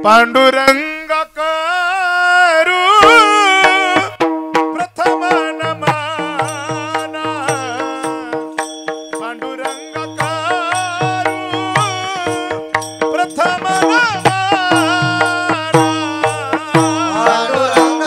पांडुरंग करू प्रथम नमना पांडुरंग करू प्रथम नमना पांडुरंग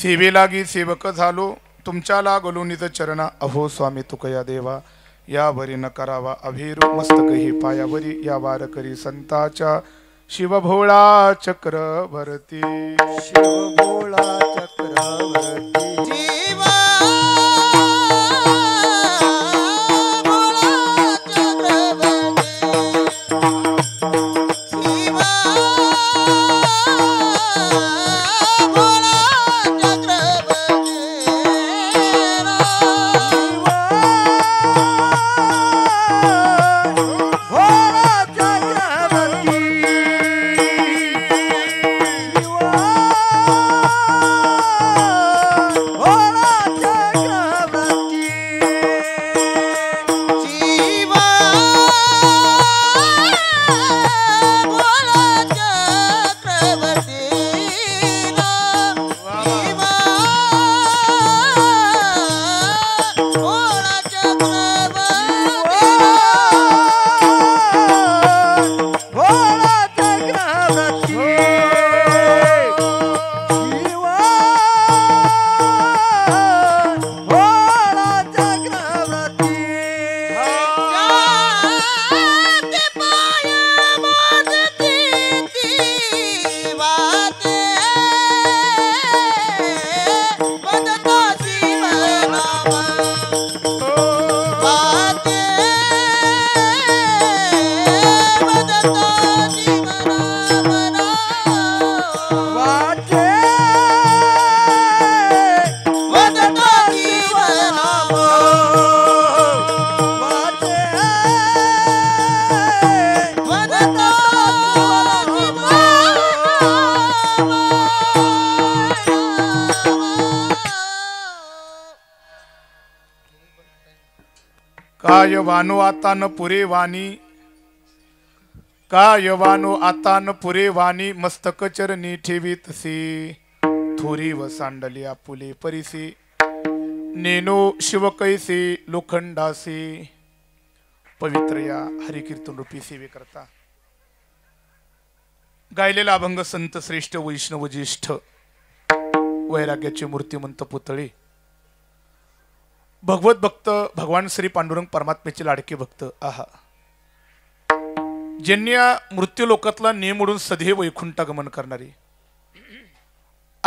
सेवे लागी सेवक झालो तुमच्या लागलो निज चरणा अहो स्वामी तुकया देवा यावरी न करावा अभिरू मस्तक हे पायावरी या वार करी संताच्या शिवभोळा चक्रवर्ती शिवभोळा चक्रवर्ती जीवा काय वानो आता न पुरे वाणी काय वानो आता न पुरे वाणी मस्तक चरणी ठेवीत सी थोरी व सांडली आपुले परिसी नेनो शिवकैसे लोखंडासे पवित्र या हरिकीर्तन रूपी सेवे करता गायलेला अभंग संत श्रेष्ठ वैष्णव ज्येष्ठ वैराग्याचे मूर्तिमंत पुतळे भगवत भक्त भगवान श्री पांडुरंग परमात्म्याचे लाडके भक्त आहा ज्यांनी या मृत्यू लोकातला नियम मोडून सदैव वैकुंठागमन करणारे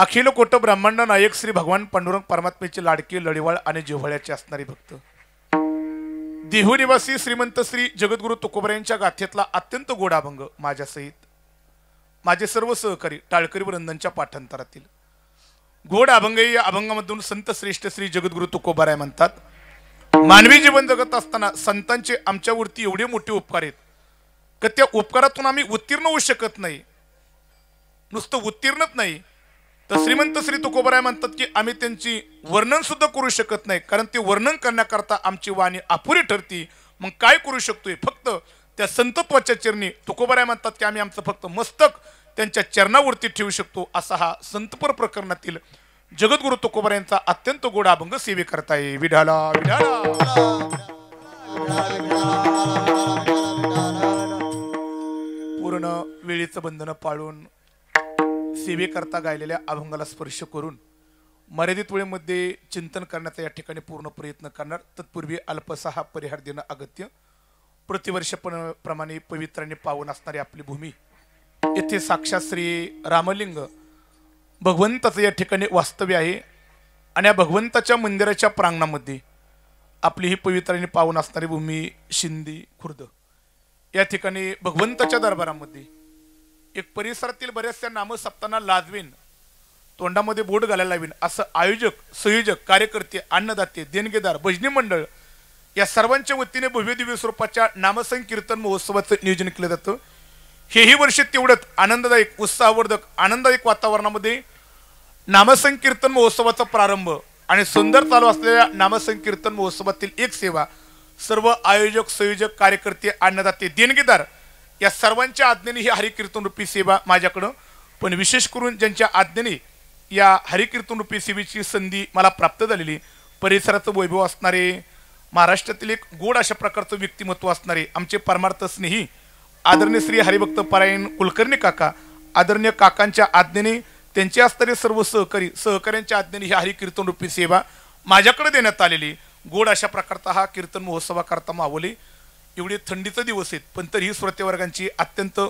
अखिल कोट ब्रह्मांड नायक श्री भगवान पांडुरंग परमात्मेचे लाडके लढिवाळ आणि जिव्हाळ्याचे असणारे भक्त देहू निवासी श्रीमंत श्री जगद्गुरु तुकोबरायांच्या गाथेतला अत्यंत गोड अभंग माझ्यासहित माझे सर्व सहकारी टाळकरी वृंदांच्या पाठांतरातील गोड अभंग या अभंगामधून संत श्रेष्ठ श्री जगद्गुरु तुकोबाराय म्हणतात मानवी जीवन जगत असताना संतांचे आमच्यावरती एवढे मोठे उपकार आहेत की त्या उपकारातून आम्ही उत्तीर्ण होऊ शकत नाही नुसतं उत्तीर्णच नाही तर श्रीमंत श्री तुकोबाराय म्हणतात की आम्ही त्यांची वर्णन सुद्धा करू शकत नाही कारण ते वर्णन करण्याकरता आमची वाणी अपुरी ठरती मग काय करू शकतोय फक्त त्या संतत्वाच्या चरणी तुकोबाराय म्हणतात की आम्ही आमचं फक्त मस्तक त्यांच्या चरणावरती ठेवू शकतो असा हा संतपर प्रकरणातील जगद्गुरु तुकोबारायांचा अत्यंत गोड अभंग सेवे करताय विढाला विढाला पूर्ण वेळेचं बंधन पाळून सेवेकरता गायलेल्या अभंगाला स्पर्श करून मर्यादित वेळेमध्ये चिंतन करण्याचा या ठिकाणी पूर्ण प्रयत्न करणार तत्पूर्वी अल्पसा हा परिहार देणं अगत्य प्रतिवर्षप्रमाणे पवित्राने पावन असणारी आपली भूमी येथे साक्षात श्री रामलिंग भगवंताचं या ठिकाणी वास्तव्य आहे आणि या भगवंताच्या मंदिराच्या प्रांगणामध्ये आपली ही पवित्राने पावन असणारी भूमी शिंदी खुर्द या ठिकाणी भगवंताच्या दरबारामध्ये एक परिसरातील बऱ्याचशा नामसप्तांना लाजवीन तोंडामध्ये बोट घालायला लावीन असं आयोजक संयोजक कार्यकर्ते अन्नदाते देणगेदार भजनी मंडळ या सर्वांच्या वतीने भव्य दिव्य स्वरूपाच्या नामसंकीर्तन महोत्सवाचं नियोजन केलं जातं हेही वर्ष तेवढंच आनंददायक उत्साहवर्धक आनंददायक वातावरणामध्ये नामसंकीर्तन महोत्सवाचा प्रारंभ आणि सुंदर चालू असलेल्या नामसंकीर्तन महोत्सवातील एक सेवा सर्व आयोजक संयोजक कार्यकर्ते अन्नदाते देणगेदार या सर्वांच्या आज्ञेने ही हरिकीर्तन रूपी सेवा माझ्याकडं पण विशेष करून ज्यांच्या आज्ञेने या हरिकीर्तन रूपी सेवेची संधी मला प्राप्त झालेली परिसराचं वैभव असणारे महाराष्ट्रातील एक गोड अशा प्रकारचं व्यक्तिमत्व असणारे आमचे परमार्थ स्नेही आदरणीय श्री हरिभक्त परायण कुलकर्णी काका आदरणीय काकांच्या आज्ञेने त्यांचे असणारे सर्व सहकाऱ्यांच्या आज्ञेने ही हरिकीर्तन रूपी सेवा माझ्याकडे देण्यात आलेली गोड अशा प्रकारचा हा कीर्तन महोत्सवाकरता मावली एवढे थंडीचे दिवस आहेत पण तरीही श्रोतेवर्गांची अत्यंत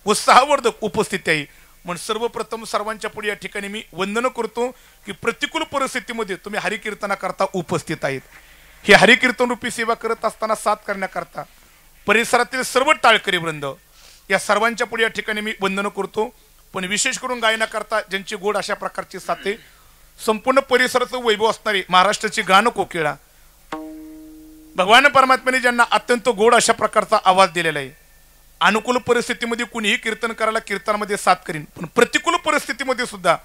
उत्साहवर्धक उपस्थिती आहे म्हणून सर्वप्रथम सर्वांच्या पुढे या ठिकाणी मी वंदन करतो की प्रतिकूल परिस्थितीमध्ये तुम्ही हरिकीर्तनाकरता उपस्थित आहेत ही हरिकीर्तन रूपी सेवा करत असताना साथ करण्याकरता परिसरातील सर्व टाळकरी वृंद या सर्वांच्या पुढे या ठिकाणी मी वंदन करतो पण विशेष करून गायनाकरता ज्यांची गोड अशा प्रकारची साथे संपूर्ण परिसराचं वैभव असणारी महाराष्ट्राची गान कोकिळा भगवान परमात्म्याने ज्यांना अत्यंत गोड अशा प्रकारचा आवाज दिलेला आहे अनुकूल परिस्थितीमध्ये कुणीही कीर्तन करायला कीर्तनामध्ये साथ करीन पण प्रतिकूल परिस्थितीमध्ये सुद्धा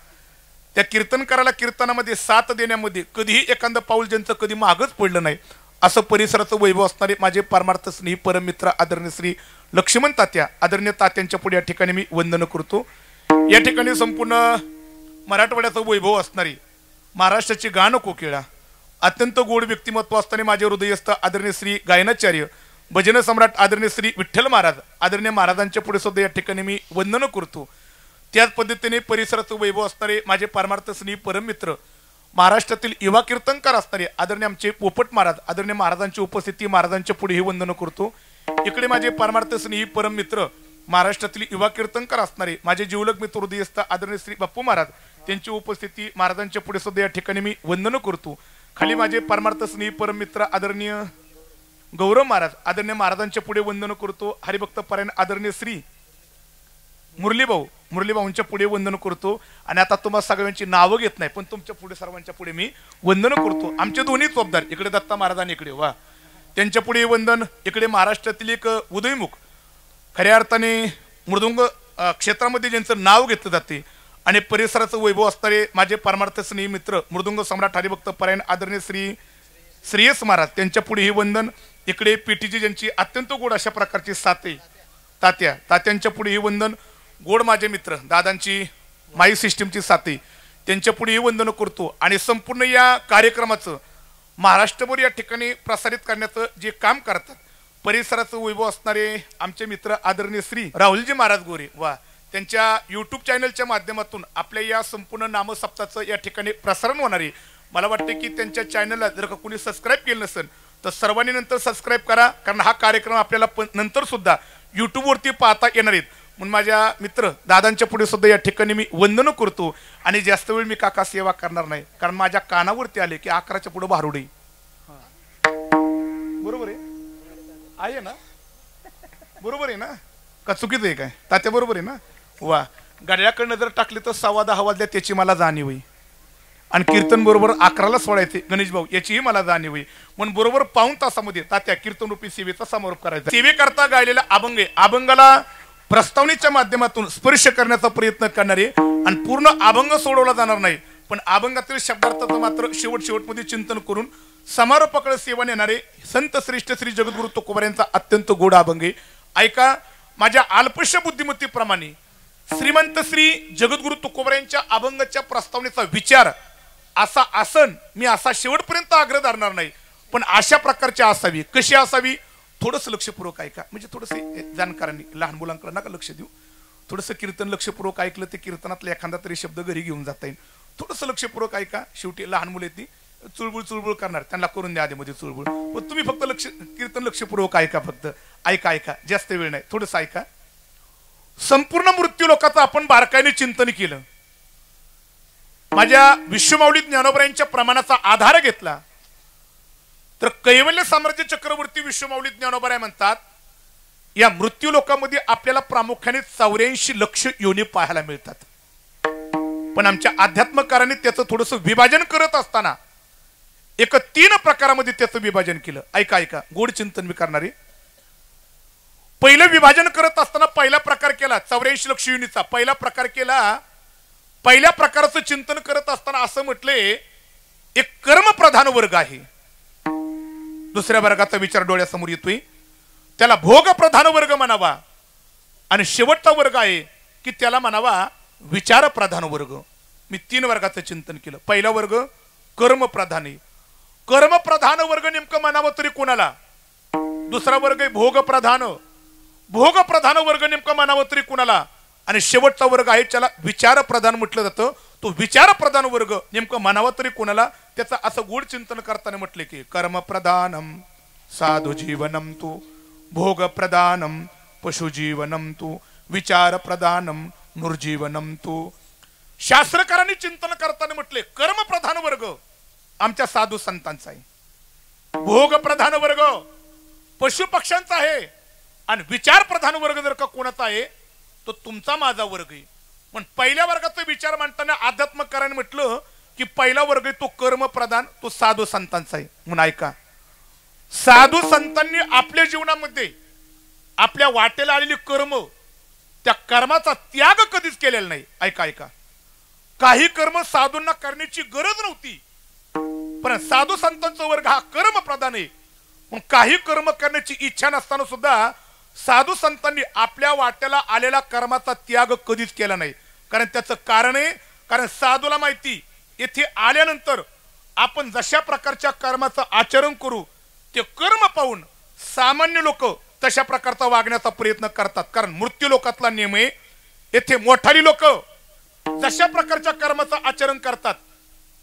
त्या कीर्तन करायला कीर्तनामध्ये साथ देण्यामध्ये कधीही एखादं पाऊल ज्यांचं कधी मागच पडलं नाही असं परिसराचं वैभव असणारे माझे परमार्थ स्नेही परममित्र आदरणीय श्री लक्ष्मण तात्या आदरणीय तात्यांच्या पुढे या ठिकाणी मी वंदन करतो या ठिकाणी संपूर्ण मराठवाड्याचं वैभव असणारी महाराष्ट्राची गान कोकिळा अत्यंत गोड व्यक्तिमत्व असताना माझे हृदयस्थ आदरणीय श्री गायनाचार्य भजन सम्राट आदरणीय श्री विठ्ठल महाराज आदरणीय महाराजांच्या पुढे सुद्धा या ठिकाणी मी वंदन करतो त्याच पद्धतीने परिसराचं वैभव असणारे माझे परमार्थ स्नेही परममित्र महाराष्ट्रातील युवा कीर्तनकार असणारे आदरणीय आमचे पोपट महाराज आदरणीय महाराजांची उपस्थिती महाराजांच्या पुढे हे वंदन करतो इकडे माझे परमार्थ स्नेही परममित्र महाराष्ट्रातील युवा कीर्तनकार असणारे माझे जीवलग मित्र हृदयस्थ आदरणीय श्री बाप्पू महाराज त्यांची उपस्थिती महाराजांच्या पुढे सुद्धा या ठिकाणी मी वंदन करतो खाली माझे परमार्थ स्नेही परममित्र आदरणीय गौरव महाराज आदरणीय महाराजांच्या पुढे वंदन करतो हरिभक्त परायण आदरणीय श्री मुरलीभाऊंच्या पुढे वंदन करतो आणि आता तुम्हाला सगळ्यांची नावं घेत नाही पण तुमच्या पुढे सर्वांच्या पुढे मी वंदन करतो आमचे दोन्ही चोपदार इकडे दत्ता महाराज आणि इकडे वा त्यांच्या पुढे वंदन इकडे महाराष्ट्रातील एक उदयमुख खऱ्या अर्थाने मृदुंग क्षेत्रामध्ये ज्यांचं नाव घेतलं जाते आणि परिसराचं वैभव असणारे माझे परमार्थ स्नेही मित्र मृदुंग सम्राट हरिभक्त परायण आदरणीय श्री श्रेयस महाराज त्यांच्या पुढे हे वंदन इकडे पीटीजी ज्यांची अत्यंत गोड अशा प्रकारची साथे तात्यांच्या पुढे हे वंदन गोड माझे मित्र दादांची माई सिस्टीमची साथी त्यांच्या पुढे हे वंदन करतो आणि संपूर्ण या कार्यक्रमाचं महाराष्ट्रभर या ठिकाणी प्रसारित करण्याचं जे काम करतात परिसराचं वैभव असणारे आमचे मित्र आदरणीय श्री राहुलजी महाराज गोरे वा त्यांच्या यूट्यूब चॅनलच्या माध्यमातून आपल्या या संपूर्ण नामसप्ताचं या ठिकाणी प्रसारण होणार आहे मला वाटते की त्यांच्या चॅनलला जर का कोणी सबस्क्राईब केलं नसेल तर सर्वांनी नंतर सबस्क्राईब करा कारण हा कार्यक्रम आपल्याला नंतर सुद्धा यूट्यूबवरती पाहता येणार आहेत म्हणून माझ्या मित्र दादांच्या पुढे सुद्धा या ठिकाणी मी वंदन करतो आणि जास्त वेळ मी काका सेवा करणार नाही, कारण माझ्या कानावरती आले की 11च्या पुढे भारुडी. बरोबर आहे ना? बरोबर आहे ना? का चुकीचं आहे काय? तात्या बरोबर आहे ना? वा, गाड्याकडनं जर टाकली तर 10:15 वाजल्या त्याची मला जाणीव आहे. आणि कीर्तन बरोबर 11ला सोडायचे गणेश भाऊ याचीही मला जाणीव आहे. म्हणून बरोबर 1.5 तासामध्ये तात्या कीर्तन रूपी सेवेचा समारोप करायचा. सेवेकरता गायलेला अभंग आहे. अभंगाला प्रस्तावनेच्या माध्यमातून स्पर्श करण्याचा प्रयत्न करणारे आणि पूर्ण अभंग सोडवला जाणार नाही, पण अभंगातील शब्दार्थाचं मात्र शेवटमध्ये चिंतन करून समारोपाकडे सेवा नेणारे संत श्रेष्ठ श्री जगद्गुरु तुकोबार यांचा अत्यंत गोड अभंग आहे. ऐका, माझ्या अल्पशा बुद्धिमत्तेप्रमाणे श्रीमंत श्री जगद्गुरु तुकोबार यांच्या अभंगाच्या प्रस्तावनेचा विचार असा आसन मी असा शेवटपर्यंत आग्रह धरणार नाही, पण अशा प्रकारची असावी. कशी असावी? थोडंसं लक्षपूर्वक ऐका, म्हणजे थोडंसं जाणकारांनी लहान मुलांकडे नका लक्ष देऊ. थोडंसं कीर्तन लक्षपूर्वक ऐकलं ते कीर्तनातला एखादा तरी शब्द घरी घेऊन जाता येईल. थोडंसं लक्षपूर्वक ऐका. शेवटी लहान मुलं ती चुळबुळ करणार, त्यांना करून द्या आधीमध्ये चुळबुळ. पण तुम्ही फक्त कीर्तन लक्षपूर्वक ऐका. फक्त ऐका, जास्त वेळ नाही, थोडंसं ऐका. संपूर्ण मृत्यू लोकांचं आपण बारकाईने चिंतन केलं. माझ्या विश्वमाऊली ज्ञानोबरायांच्या प्रमाणाचा आधार घेतला तर कैवल्य साम्राज्य चक्रवर्ती विश्वमाऊली ज्ञानोबराय म्हणतात, या मृत्यू लोकांमध्ये आपल्याला प्रामुख्याने 84 लक्ष योनी पाहायला मिळतात. पण आमच्या अध्यात्मकारांनी त्याचं थोडंसं विभाजन करत असताना 3 प्रकारामध्ये त्याचं विभाजन केलं. ऐका, गोड चिंतन मी करणारे. पहिलं विभाजन करत असताना पहिला प्रकार केला 84 लक्ष योनीचा. पहिला प्रकार केला. पहिल्या प्रकाराचं चिंतन करत असताना असं म्हटले, एक कर्मप्रधान वर्ग आहे. दुसऱ्या वर्गाचा विचार डोळ्यासमोर येतोय, त्याला भोगप्रधान वर्ग म्हणावा. आणि शेवटचा वर्ग आहे की त्याला म्हणावा विचारप्रधान वर्ग. मी 3 वर्गाचं चिंतन केलं. पहिला वर्ग कर्मप्रधान आहे. कर्मप्रधान वर्ग नेमकं म्हणावं तरी कोणाला? दुसरा वर्ग आहे भोगप्रधान. भोगप्रधान वर्ग नेमकं म्हणावं तरी कोणाला? आणि शेवटचा वर्ग आहे ज्याला विचारप्रधान म्हटलं जातं. तो विचारप्रधान वर्ग नेमकं म्हणावा तरी कोणाला? त्याचं असं गोड चिंतन करताना म्हटले की कर्मप्रधानम साधु जीवनम तू, भोगप्रधानम पशुजीवनम तू, विचारप्रधानम नृजीवनम तू. शास्त्रकारांनी चिंतन करताना म्हटले कर्मप्रधान वर्ग आमच्या साधू संतांचा आहे, भोगप्रधान वर्ग पशुपक्ष्यांचा आहे, आणि विचारप्रधान वर्ग जर का कोणाचा आहे तो तुमचा माझा वर्ग आहे. पण पहिल्या वर्गाचा विचार मांडताना अध्यात्मकारांनी म्हटलं की पहिला वर्ग तो कर्मप्रधान, तो साधू संतांचा आहे. म्हणून ऐका, साधू संतांनी आपल्या जीवनामध्ये आपल्या वाटेला आलेली कर्म, त्या कर्माचा त्याग कधीच केलेला नाही. ऐका, काही कर्म साधूंना करण्याची गरज नव्हती, पण साधू संतांचा वर्ग हा कर्मप्रधान आहे. पण काही कर्म करण्याची इच्छा नसताना सुद्धा साधू संतांनी आपल्या वाट्याला आलेला कर्माचा त्याग कधीच केला नाही. कारण त्याचं कारण आहे, कारण साधूला माहिती येथे आल्यानंतर आपण जशा प्रकारच्या कर्माचं आचरण करू ते कर्म पाहून सामान्य लोक तशा प्रकारचा वागण्याचा प्रयत्न करतात. कारण मृत्यू लोकातला नियम आहे, येथे मोठाली लोक जशा प्रकारच्या कर्माचं आचरण करतात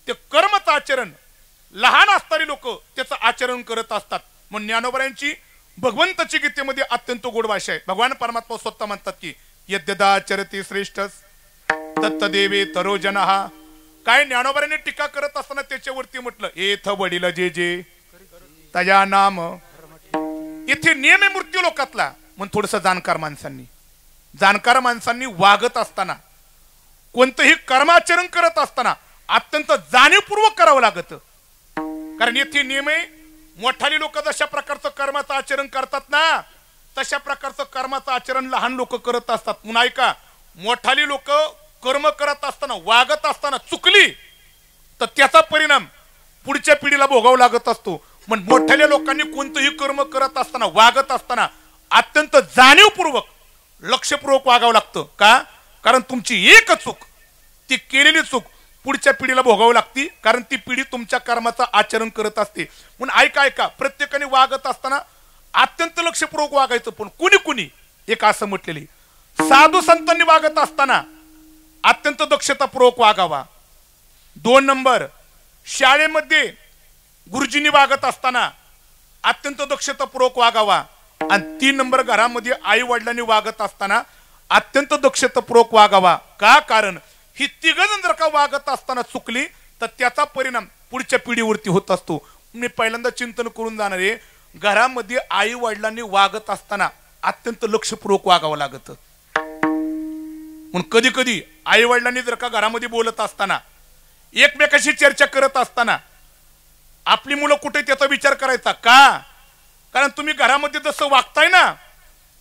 ते कर्माचं आचरण लहान असणारी लोक त्याचं आचरण करत असतात. म्हणून ज्ञानोबरायांची भगवंताची गीतेमध्ये अत्यंत गोड भाषा आहे. भगवान परमात्मा स्वतः म्हणतात की यद्यदाचरते श्रेष्ठ तत्तदेवे तरो जनः. काय ज्ञानोबरांनी टीका करत असताना त्याच्यावरती म्हटलं एथ वडील जे जे तया नाम. इथे नियम आहे मृत्यू लोकातला. म्हणून थोडस जाणकार माणसांनी वागत असताना, कोणतंही कर्माचरण करत असताना अत्यंत जाणीवपूर्वक करावं लागतं. कारण येथे नियम आहे, मोठाली लोक जशा प्रकारचं कर्माचं आचरण करतात ना तशा प्रकारचं कर्माचं आचरण लहान लोक करत असतात. म्हणून ऐका, मोठाली लोक कर्म करत असताना वागत असताना चुकली तर त्याचा परिणाम पुढच्या पिढीला भोगावा लागत असतो. पण मोठ्या लोकांनी कोणतंही कर्म करत असताना वागत असताना अत्यंत जाणीवपूर्वक लक्षपूर्वक वागावं लागतं. का? कारण तुमची एक चूक, ती केलेली चूक पुढच्या पिढीला भोगावी लागती, कारण ती पिढी तुमच्या कर्माचं आचरण करत असते. म्हणून ऐका, प्रत्येकाने वागत असताना अत्यंत लक्षपूर्वक वागायचं. पण कुणी एक असं म्हटलेली, साधू संतांनी वागत असताना अत्यंत दक्षतापूर्वक वागावा. 2 नंबर, शाळेमध्ये गुरुजींनी वागत असताना अत्यंत दक्षतापूर्वक वागावा. आणि 3 नंबर, घरामध्ये आई वडिलांनी वागत असताना अत्यंत दक्षतापूर्वक वागावा का कारण ही तिघजण जर का वागत असताना चुकली तर त्याचा परिणाम पुढच्या पिढीवरती होत असतो. मी पहिल्यांदा चिंतन करून जाणार आहे घरामध्ये आई वडिलांनी वागत असताना अत्यंत लक्षपूर्वक वागावं लागतं. म्हणून कधी कधी आई वडिलांनी जर का घरामध्ये बोलत असताना एकमेकाशी चर्चा करत असताना आपली मुलं कुठे त्याचा विचार करायचा का कारण तुम्ही घरामध्ये जसं वागताय ना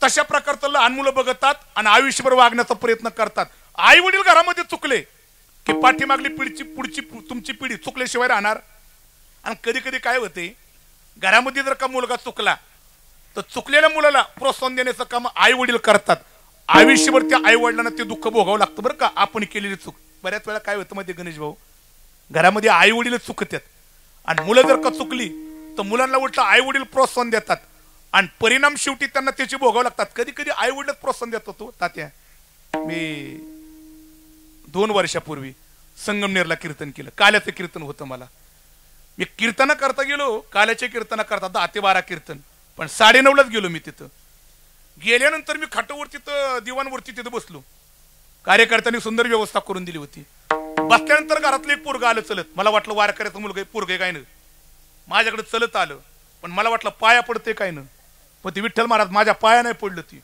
तशा प्रकारचं लहान मुलं बघतात आणि आयुष्यभर वागण्याचा प्रयत्न करतात. आई वडील घरामध्ये चुकले की पाठीमागली पुढची तुमची पिढी चुकल्याशिवाय राहणार. आणि कधी कधी काय होते घरामध्ये जर का मुलगा चुकला तर चुकलेल्या मुलाला प्रोत्साहन देण्याचं काम आई वडील करतात. आयुष्यभर त्या आई वडिलांना ते दुःख भोगावं लागतं बरं का आपण केलेली चूक. बऱ्याच वेळा काय होतं मध्ये गणेश भाऊ घरामध्ये आई वडील चुकतात आणि मुलं जर का चुकली तर मुलांना उलट आई वडील प्रोत्साहन देतात आणि परिणाम शेवटी त्यांना त्याची भोगावं लागतात. कधी कधी आई वडील प्रोत्साहन देत होतो. तात्या मी 2 वर्षापूर्वी संगमनेरला कीर्तन केलं. काल्याचं कीर्तन होतं. मला मी कीर्तन करता गेलो काल्याचे कीर्तन करता 10 ते 12 कीर्तन पण 9:30लाच गेलो. मी तिथं गेल्यानंतर मी खाटावरती दिवाणवरती तिथं बसलो. कार्यकर्त्यांनी सुंदर व्यवस्था करून दिली होती. बसल्यानंतर घरातलं एक पोरगं आलं चलत. मला वाटलं वारकऱ्याचं मुलगा पोरगे काय ना माझ्याकडे चलत आलं पण मला वाटलं पाया पडते काय ना पण ती विठ्ठल महाराज माझ्या पाया नाही पडलं. ती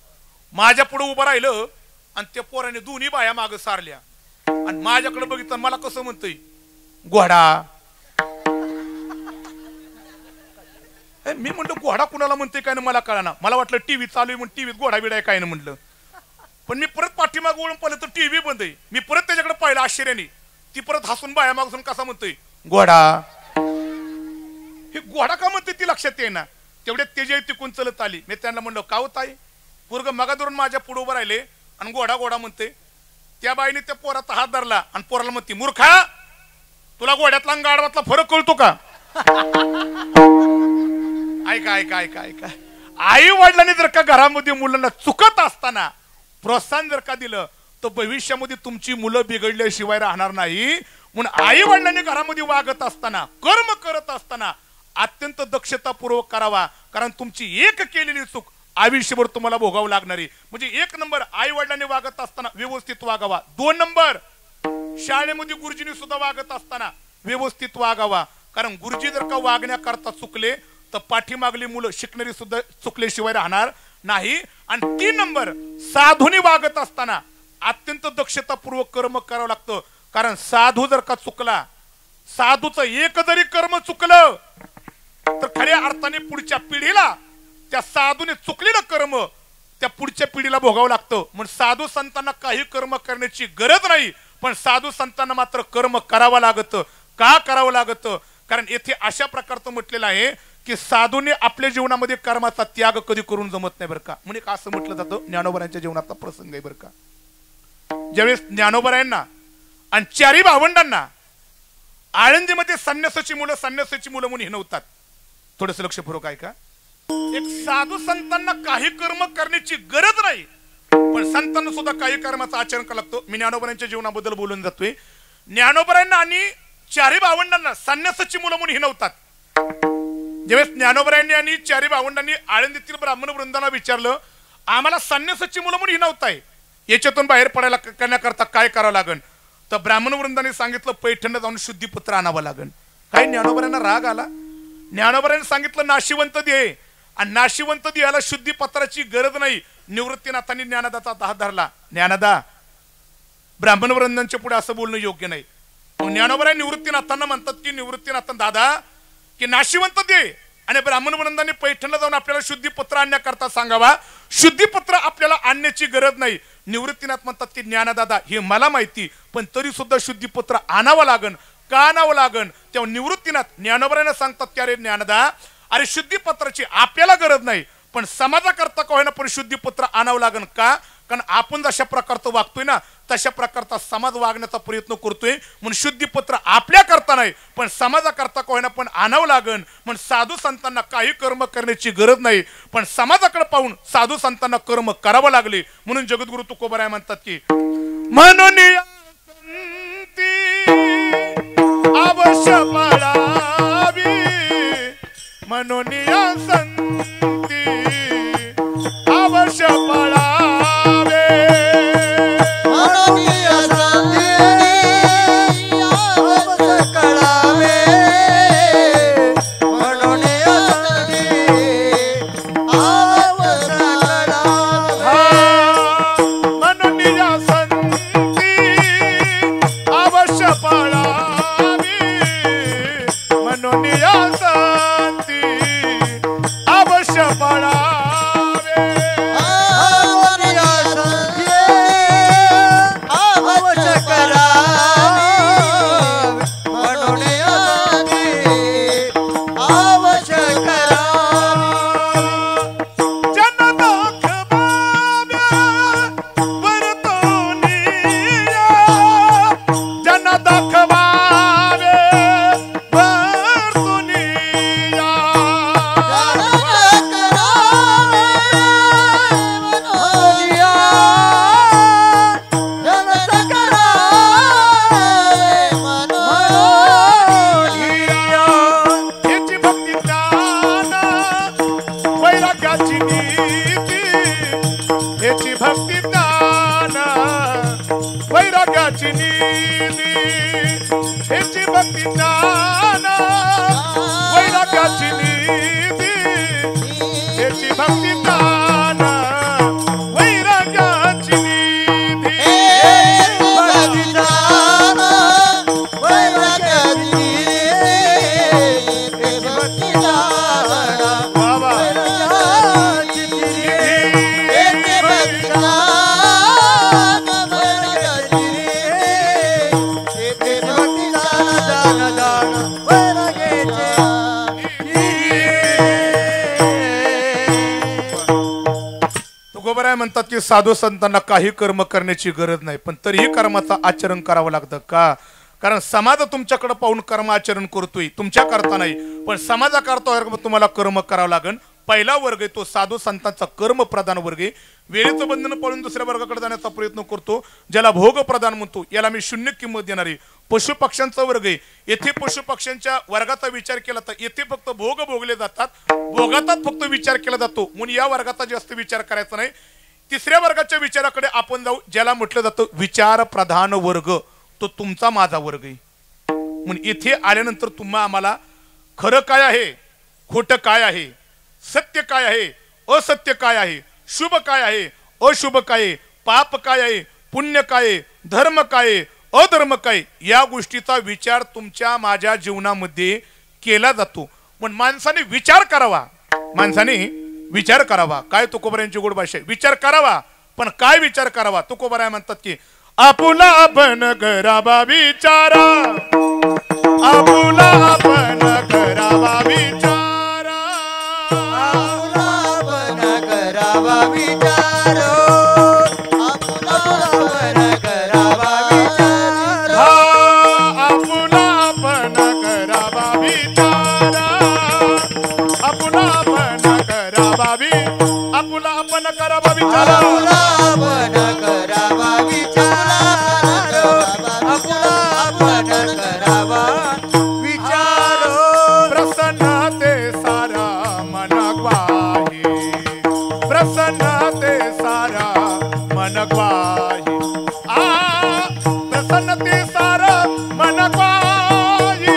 माझ्या पुढे उभं राहिलं आणि त्या पोराने दोन्ही बाया मागं सारल्या आणि माझ्याकडे बघितलं मला कसं म्हणतोय घोडा. मी म्हटलं घोडा कुणाला म्हणते काय ना मला कळना. मला वाटलं टीव्ही चालू आहे म्हणून टीव्हीत घोडा बिडा काय ना म्हटलं पण मी परत पाठीमाग वळून पाहिलं तर टीव्ही बंद आहे. मी परत त्याच्याकडे पाहिलं आश्चर्याने. ती परत हसून बाया मागून कसा म्हणतोय घोडा. हे घोडा का म्हणते ती लक्षात येईना. तेवढ्यात तेजे तिकून चलत आली. मी त्यांना म्हणलं का होत आहे पोरग मगा धरून माझ्या पुढे उभं राहिले आणि घोडा घोडा म्हणते. त्या बाईने त्या पोराचा हात धरला आणि पोराला म्हणते मूर्खा तुला घोड्यातला आणि गाढवातला फरक कळतो का. ऐका ऐका ऐका ऐका आई वडिलांनी जर का घरामध्ये मुलांना चुकत असताना प्रोत्साहन जर का दिलं तर भविष्यामध्ये तुमची मुलं बिघडल्याशिवाय राहणार नाही. म्हणून आई वडिलांनी घरामध्ये वागत असताना कर्म करत असताना अत्यंत दक्षतापूर्वक करावा कारण तुमची एक केलेली चूक आयुष्यभर तुम्हाला भोगावं लागणारी. म्हणजे 1 नंबर आई वडिलांनी वागत असताना व्यवस्थित वागावा. 2 नंबर शाळेमध्ये गुरुजींनी सुद्धा वागत असताना व्यवस्थित वागावा कारण गुरुजी जर का वागण्याकरता चुकले तर पाठीमागली मुलं शिकणारी सुद्धा चुकल्याशिवाय राहणार नाही. आणि 3 नंबर साधूनी वागत असताना अत्यंत दक्षतापूर्वक कर्म करावं लागतं कारण साधू जर का चुकला साधूचं एक जरी कर्म चुकलं तर खऱ्या अर्थाने पुढच्या पिढीला त्या साधूने चुकलेलं कर्म त्या पुढच्या पिढीला भोगावं लागतं. म्हणून साधू संतांना काही कर्म करण्याची गरज नाही पण साधू संतांना मात्र कर्म करावं लागतं. का करावं लागतं कारण येथे अशा प्रकारचं म्हटलेलं आहे की साधूने आपल्या जीवनामध्ये कर्माचा त्याग कधी करून जमत नाही बरं का. म्हणजे असं म्हटलं जातं ज्ञानोबरायांच्या जीवनाचा प्रसंग आहे बरं का. ज्यावेळेस ज्ञानोबरायांना आणि 4 भावंडांना आळंदीमध्ये संन्यासाची मुलं म्हणून हिणवतात. थोडस लक्षपूर्वक ऐका. एक साधू संतांना काही कर्म करण्याची गरज नाही पण संतांना सुद्धा काही कर्माचं आचरण करावं लागतं. मी ज्ञानोबरायांच्या जीवनाबद्दल बोलून जातोय. ज्ञानोबरायांना आणि 4 भावंडांना संन्यासाची मुलं म्हणून हिणवतात. ज्यावेळेस ज्ञानोबरायांनी आणि 4 भावंडांनी आळंदीतील ब्राह्मण वृंदाला विचारलं आम्हाला संन्यासाची मुलं म्हणून हिणवताय याच्यातून बाहेर पडायला करण्याकरता काय करावं लागेल तर ब्राह्मण वृंदाने सांगितलं पैठणला जाऊन शुद्धीपत्र आणावं लागेल. काही ज्ञानोबरायांना राग आला. ज्ञानोबरायांनी सांगितलं नाशिवंत दे आणि नाशिवंत द्यायला शुद्धीपत्राची गरज नाही. निवृत्तीनाथांनी ज्ञानदाचा हात धरला. ज्ञानदा ब्राह्मण वृंदांच्या पुढे असं बोलणं योग्य नाही. ज्ञानोबराय निवृत्तीनाथांना म्हणतात की निवृत्तीनाथां दादा की नाशिवंत दे आणि ब्राह्मण वृंदांनी पैठणला जाऊन आपल्याला शुद्धीपत्र आणण्याकरता सांगावा. शुद्धीपत्र आपल्याला आणण्याची गरज नाही. निवृत्तीनाथ म्हणतात की ज्ञानदादा हे मला माहिती पण तरी सुद्धा शुद्धीपत्र आणावं लागन. का आणावं लागन तेव्हा निवृत्तीनाथ ज्ञानोबरायांना सांगतात की अरे ज्ञानदा अरे शुद्धीपत्राची आपल्याला गरज नाही पण समाजाकरता का होईना पण शुद्धीपत्र आणावं लागन. का कारण आपण जशा प्रकारचं वागतोय ना तशा प्रकारचा समाज वागण्याचा प्रयत्न करतोय म्हणून शुद्धीपत्र आपल्या करता नाही पण समाजाकरता का होईना पण आणावं लागन. पण साधू संतांना काही कर्म करण्याची गरज नाही पण समाजाकडे पाहून साधू संतांना कर्म करावं लागले. म्हणून जगद्गुरु तुकोबराय म्हणतात की म्हणून अवश्य पाळावी म्हणून संती अवश्य पाळावे म्हणून या संती अवश्य पडावे आवश्यक म्हणून आवश्यक जन दाखवाव्या वर्तुनिया जन दाखवावे वर्तुनिया याची भक्ती ज्ञान वैराग्याची नीती याची भक्ती ज्ञान वैराग्याची नीती याची भक्ती ज्ञान वैराग्याची नीती याची भक्ती ज्ञान वैराग्याची नीती बाबा तुकोबराय म्हणतात की साधू संतांना काही कर्म करण्याची गरज नाही पण तरीही कर्माचं आचरण करावं लागतं का कारण समाज तुमच्याकडे पाहून कर्म आचरण करतोय तुमच्या करता नाही पण समाजा करता तुम्हाला कर्म करावं लागेल पहिला वर्ग आहे तो साधू संतांचा कर्म प्रधान वर्ग आहे वेळेचं बंधन पाळून दुसऱ्या वर्गाकडे जाण्याचा प्रयत्न करतो ज्याला भोग प्रदान म्हणतो याला मी शून्य किंमत देणार आहे पशु पक्ष्यांचा वर्ग आहे येथे पशु पक्ष्यांच्या वर्गाचा विचार केला तर येथे फक्त भोग भोगले जातात भोगातात फक्त विचार केला जातो म्हणून या वर्गाचा जास्त विचार करायचा नाही तिसऱ्या वर्गाच्या विचाराकडे आपण जाऊ ज्याला म्हटलं जातं विचार प्रधान वर्ग तो तुमचा माझा वर्ग आहे म्हणून इथे आल्यानंतर तुम्हा आम्हाला खरं काय आहे खोटं काय आहे सत्य काय आहे असत्य काय आहे शुभ काय आहे अशुभ काय आहे पाप काय आहे पुण्य काय आहे धर्म काय आहे अधर्म काय या गोष्टीचा विचार तुमच्या माझ्या जीवनामध्ये केला जातो पण माणसाने विचार करावा माणसाने विचार करावा काय तुकोबरायांची गोड भाषा विचार करावा पण काय विचार करावा तुकोबराय म्हणतात की आपुला आपण करावा विचारा आपुला आपण करावा विचारा करावा विचार आपुला करावा विचार आपुला आपण करावा विचारा आपुला आपण करावा आपुला आपण करावा विचारा करावा विचार आपण करावा विचार प्रसन्न ते सारा मन ग्वाही प्रसन्न ते सारा मन ग्वाही प्रसन्न ते सारा मन ग्वाही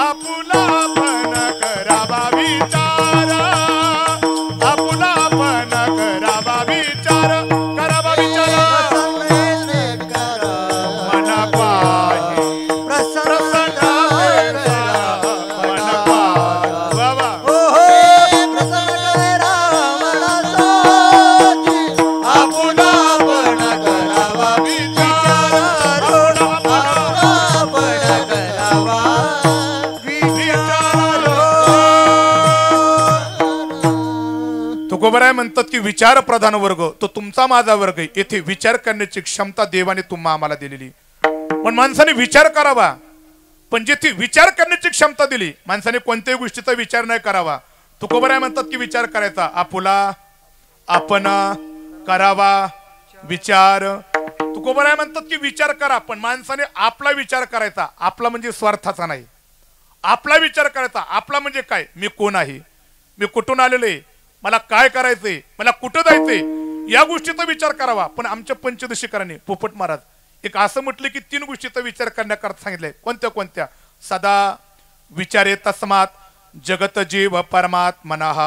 आपुला पण करावा विचार आपुला पण करावा विचार करावा विचार मन ग्वाही प्रसन्न मन ग्वाही बाबा आपुला पण करावा विचार आपण करावा विचार तुकोबराय म्हणतात की विचार प्रधान वर्ग तो तुमचा माझा वर्ग आहे येथे विचार करण्याची क्षमता देवाने तुम्हा आम्हाला दिलेली पण माणसाने विचार करावा पण जेथे विचार करण्याची क्षमता दिली माणसाने कोणत्याही गोष्टीचा विचार नाही करावा तुकोबराय म्हणतात की विचार करायचा आपुला आपण करावा विचार तुकोबराय म्हणतात की विचार करा पण माणसाने आपला विचार करायचा आपला म्हणजे स्वार्थाचा नाही आपला विचार करायचा आपला म्हणजे काय मी कोण आहे मी कुठून आलेलो आहे मला काय करायचंय मला कुठं जायचंय या गोष्टीचा विचार करावा पण आमच्या पंचदशीकरांनी पोपट महाराज एक असं म्हटलं की 3 गोष्टीचा विचार करण्याकरता सांगितलंय कोणत्या कोणत्या सदा विचारे तस्मात जगत जीव परमात्मनः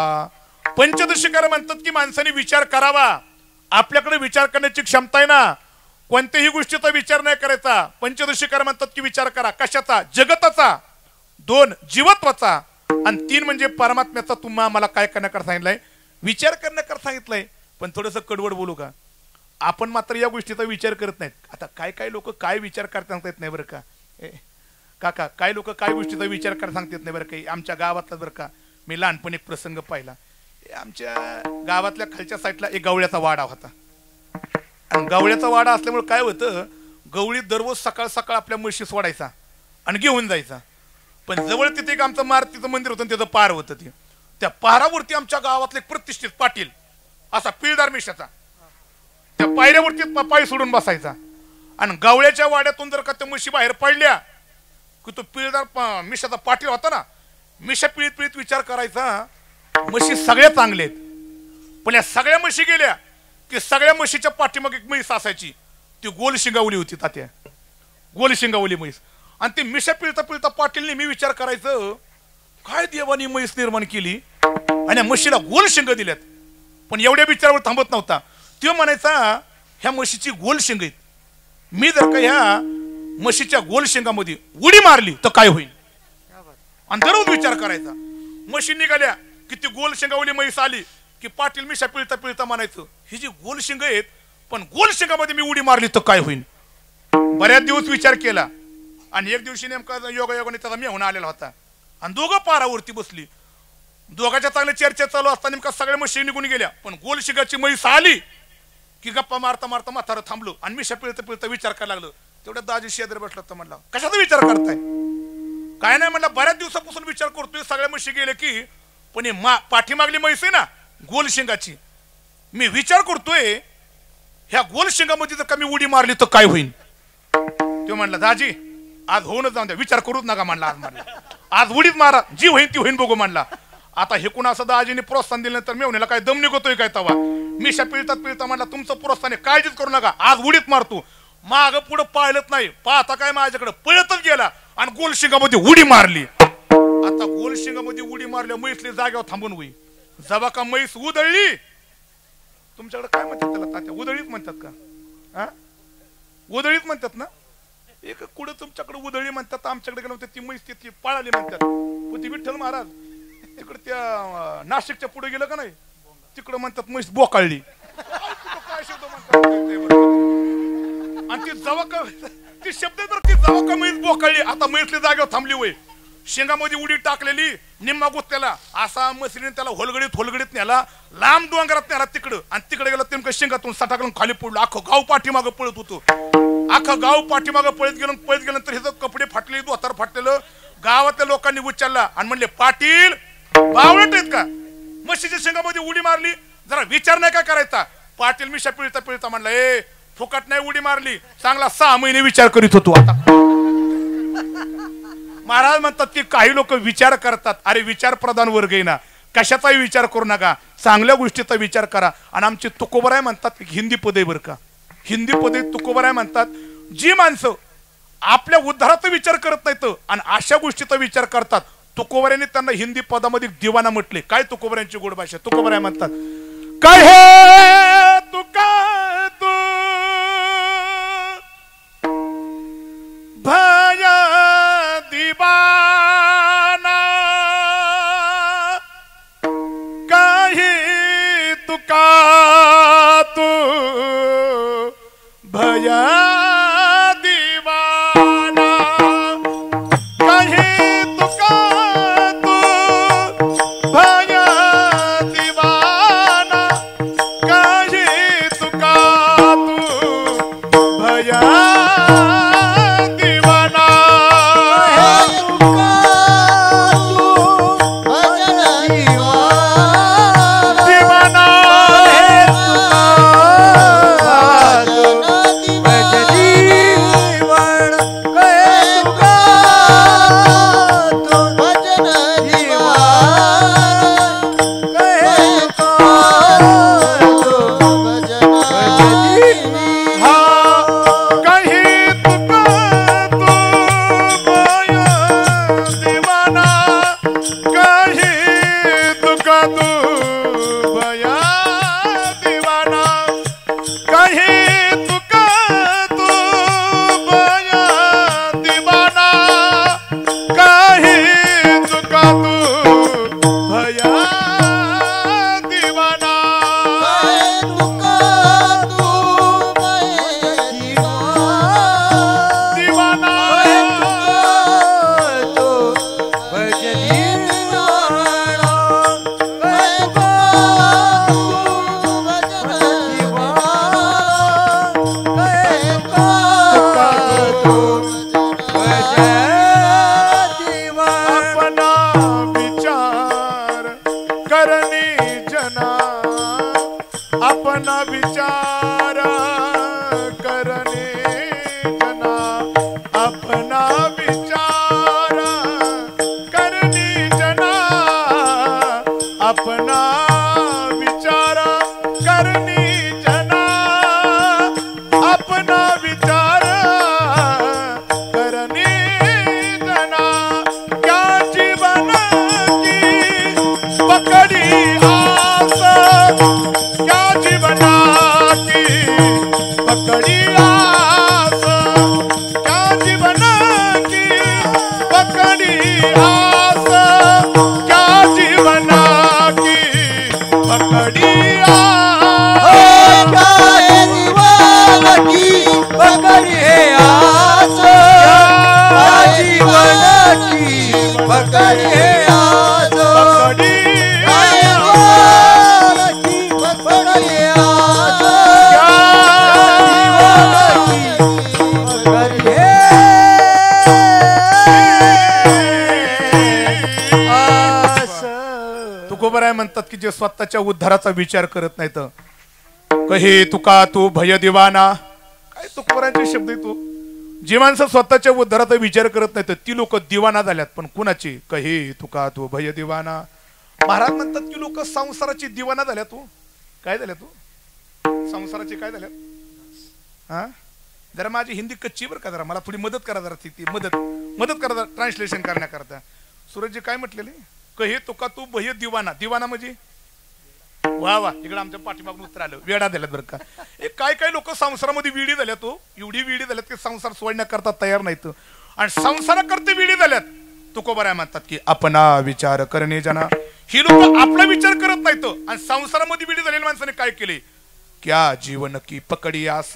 पंचदशीकर म्हणतात की माणसाने विचार करावा आपल्याकडे विचार करण्याची क्षमता आहे ना कोणत्याही गोष्टीचा विचार नाही करायचा पंचदशीकर म्हणतात की विचार करा कशाचा जगताचा 2 जीवत्वाचा आणि 3 म्हणजे परमात्म्याचा. तुम्हा मला काय करण्याकर सांगितलंय, विचार करण्याकर सांगितलंय. पण थोडंसं कडवड बोलू का, आपण मात्र या गोष्टीचा विचार करत नाहीत. आता काय काय लोक काय विचार करता सांगता येत नाही बरं का. काका काय लोक काय गोष्टीचा विचार करता सांगता येत नाही बरं काही. आमच्या गावातला बरं का, मी लहानपणी एक प्रसंग पाहिला. आमच्या गावातल्या खालच्या साईडला एक गवळ्याचा वाडा होता. आणि गवळ्याचा वाडा असल्यामुळे काय होतं, गवळी दररोज सकाळ सकाळ आपल्या म्हशी सोडायचा आणि घेऊन जायचा. पण जवळ तिथे एक आमचं मारुतीचं मंदिर होतं, त्याचं पार होतं. ते त्या पारावरती आमच्या गावातले प्रतिष्ठित पाटील असा पिळदार मिशाचा त्या पायऱ्यावरती पाय सोडून बसायचा. आणि गवळ्याच्या वाड्यातून जर का त्या म्हशी बाहेर पडल्या की तो पिळदार मिशाचा पाटील होता ना, मिशा पिळीत पिळीत विचार करायचा, म्हशी सगळ्या चांगल्या आहेत. पण या सगळ्या म्हशी गेल्या की सगळ्या म्हशीच्या पाठीमागे एक म्हैस असायची, ती गोल शिंगावली होती. तात्या गोल शिंगावली म्हैस. आणि ती मिशा पिळता पिळता पाटीलने मी विचार करायचं, काय देवानी म्हैस निर्माण केली आणि या म्हशीला गोल शिंग दिल्यात. पण एवढ्या विचारावर थांबत नव्हता. तो म्हणायचा, ह्या म्हशीची गोल शिंग आहेत, मी जर का ह्या म्हशीच्या गोल शिंगामध्ये उडी मारली तर काय होईल. आणि दररोज विचार करायचा. म्हशी निघाल्या की ती गोल शिंगावली म्हैस आली की पाटील मिशा पिळता पिळता म्हणायचं, ही जी गोल शिंग आहेत पण गोल शिंगामध्ये मी उडी मारली तर काय होईल. बऱ्याच दिवस विचार केला. आणि एक दिवशी नेमका योगायोगाने त्याचा मेहुणा आलेला होता. आणि दोघं पारावरती बसली. दोघांच्या चांगल्या चर्चा चालू असता नेमका सगळ्या म्हशी निघून गेल्या. पण गोल शिंगाची म्हैस आली की गप्पा मारता मारता म्हातारं थांबलो आणि मिशा पिळता पिळता विचार करायला लागलं. तेवढ्या दाजी शेजारी बसला तर म्हणला, कशाचा विचार करताय. काय नाही म्हणला, बऱ्याच दिवसापासून विचार करतोय, सगळ्या म्हशी गेले की, पण ही पाठीमागली म्हैस आहे ना गोल शिंगाची, मी विचार करतोय ह्या गोल शिंगामध्ये जर का मी उडी मारली तर काय होईल. तो म्हणला, दाजी आज होऊनच जाऊन द्या, विचार करूच नका म्हणला. आज म्हणला आज उडीच मारा, जी होईन ती होईन बघू म्हणला. आता हे कुणा असं दाजीने प्रोत्साहन दिल्यानंतर मेवण्याला काय दम निघतोय काय तवा. मिशा पिळतात पिळता म्हणला, तुमचं प्रोत्साहन आहे, काळजीच करू नका, आज उडीत मारतो. माग पुढे पाळलंच नाही, पाहता काय माझ्याकडे पळतच गेला आणि गोल शिंगामध्ये उडी मारली. आता गोल शिंगामध्ये उडी मारल्या म्हैसली जागेवर थांबून होई. जबा का म्हैस उधळली, तुमच्याकडे काय म्हणतात त्याला तात्या, उधळीत म्हणतात का. हा उधळीत म्हणतात ना. एक कुठं तुमच्याकडे उधळी म्हणतात, आमच्याकडे गेलं ती म्हैस ती पळाली म्हणतात. पण ती विठ्ठल महाराज तिकडे त्या नाशिकच्या पुढे गेलं का नाही, तिकडे म्हणतात म्हैस बोकाळली. काय शब्द म्हणतात. आणि ती जवा का ती शब्द तर ती जवा का म्हैस बोकाळली. आता म्हैसली जागेवर थांबली होय. शेंगामध्ये उडी टाकलेली, निम्मा गुत्त्याला असा म्हशीने त्याला होलगडीत नेला, लांब डोंगरात नेला तिकडं. आणि तिकडे गेला नेमकं शेंगातून सटाकडून खाली पडलो. अख्खं गाव पाठीमागं पळत होतो. अख्खं गाव पाठीमागं पळत गेल्यानंतर हे कपडे फाटले, धोतर फाटलेलं. गावातल्या लोकांनी उच्चारला आणि म्हणले, पाटील बावळट आहेत का, म्हशीच्या शेंगामध्ये उडी मारली, जरा विचार नाही काय करायचा. पाटील मिशा पिळता पिळता म्हणला, ए फुकट नाही उडी मारली, चांगला 6 महिने विचार करीत होतो. आता महाराज म्हणतात की काही लोक विचार करतात. अरे विचार प्रधान वर्ग आहे ना, कशाचाही विचार करू नका, चांगल्या गोष्टीचा विचार करा. आणि आमचे तुकोबराय म्हणतात, हिंदी पदे बर का, हिंदी पदे तुकोबराय म्हणतात, जी माणसं आपल्या उद्धाराचा विचार करत नाहीत आणि अशा गोष्टीचा विचार करतात, तुकोबऱ्यांनी त्यांना हिंदी पदामध्ये दिवाना म्हटले. काय तुकोबऱ्यांची गोड भाषा. तुकोबराय म्हणतात, काय हे तुका तू भया दिवाना, काही तुका तू भया दिवाना, काही तुका तू भया दिवाना, काही तुका तू भया भजन दिवाना तुकोबराय म्हणतात की जे स्वतःच्या उद्धाराचा विचार करत नाहीत, कहे तुका तू भय दिवाना, काय तुकोबरायांचे शब्द आहे. तू जी माणसं स्वतःच्या उद्धाराचा विचार करत नाहीत ती लोक दिवाना झाल्यात. पण कुणाची? कहे तुका तू भय दिवाना. महाराज म्हणतात की लोक संसाराची दिवाना झाल्या. तू काय झाल्या? तू संसाराची काय झाल्या? हा, जरा माझी हिंदी कच्ची बरं का, जरा मला थोडी मदत करा, जरा ती मदत करा जरा ट्रान्सलेशन करण्याकरता. सूरजजी काय म्हटलेले? कहे तुका तू भय दिवाना. दिवाना म्हणजे वा वा, इकडे आमच्या पाठीमागून उत्तर आलं, वेडा झाल्यात बरं का. काय काय लोक संसारामध्ये विडी झाल्यात. तो एवढी विडी झाल्यात की संसार सोडण्याकरता तयार नाहीत आणि संसाराकरता विडी झाल्यात. तुकोबराय म्हणतात की आपणा विचार करणे जना. ही लोक आपला विचार करत नाहीत आणि संसारामध्ये विडी झालेल्या माणसाने काय केले? क्या जीवन की पकडी आस.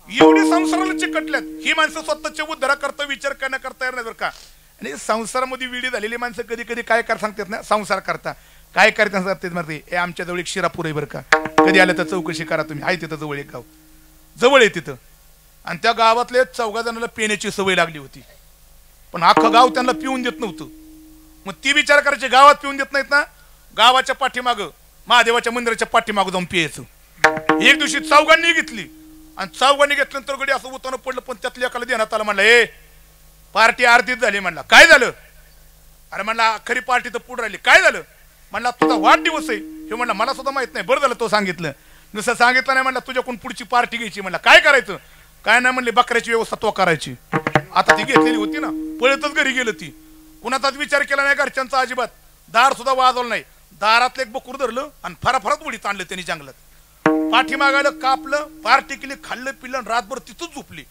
एवढी संसाराला चिकटल्यात ही माणसं स्वतःच्या उद्धाराकरता विचार करण्याकरता तयार नाही बरं का. आणि संसारामध्ये विडी झालेली माणसं कधी कधी काय कर सांगतात ना, संसार करता काय करतात सांगतात म्हणते, ए आमच्या जवळ एक शिरापूर आहे बरं का, कधी आलं तर चौकशी करा तुम्ही, आहे तिथं जवळ एक गाव, जवळ आहे तिथं. आणि त्या गावातले 14 जणांना पिण्याची सवय लागली होती, पण अख्खं गाव त्यांना पिऊन देत नव्हतं. मग ती विचार करायची, गावात पिऊन देत नाहीत ना, गावाच्या पाठीमागं महादेवाच्या मंदिराच्या पाठीमागं जाऊन पियायचं. एक दिवशी 14 घेतली आणि 14 घेतल्यानंतर गडी असं उतवणं पडलं. पण त्यातल्या एकाला देण्यात आलं. म्हणलं ए पार्टी अर्धीच झाली. म्हणला काय झालं? अरे म्हणला खरी पार्टी तर पुढे राहिली. काय झालं? म्हणला तुझा वाढदिवस आहे. हे म्हणला मला सुद्धा माहित नाही. बरं झालं तो सांगितलं, नुसतं सांगितलं नाही. म्हणला तुझ्याकडून पुढची पार्टी घ्यायची. म्हणला काय करायचं? काय नाही म्हणले, बकऱ्याची व्यवस्था तो करायची. आता ती घेतलेली होती ना, पळतच घरी गेलं. ती कुणाचाच विचार केला नाही घरच्यांचा अजिबात. दार सुद्धा वाजवलं नाही. दारातलं एक बकूर धरलं आणि फराफरात उडी ताणलं त्यांनी जंगलात. पाठीमागायला कापलं, पार्टी केली, खाल्लं पिल्लं, रातभर तिथंच झोपली.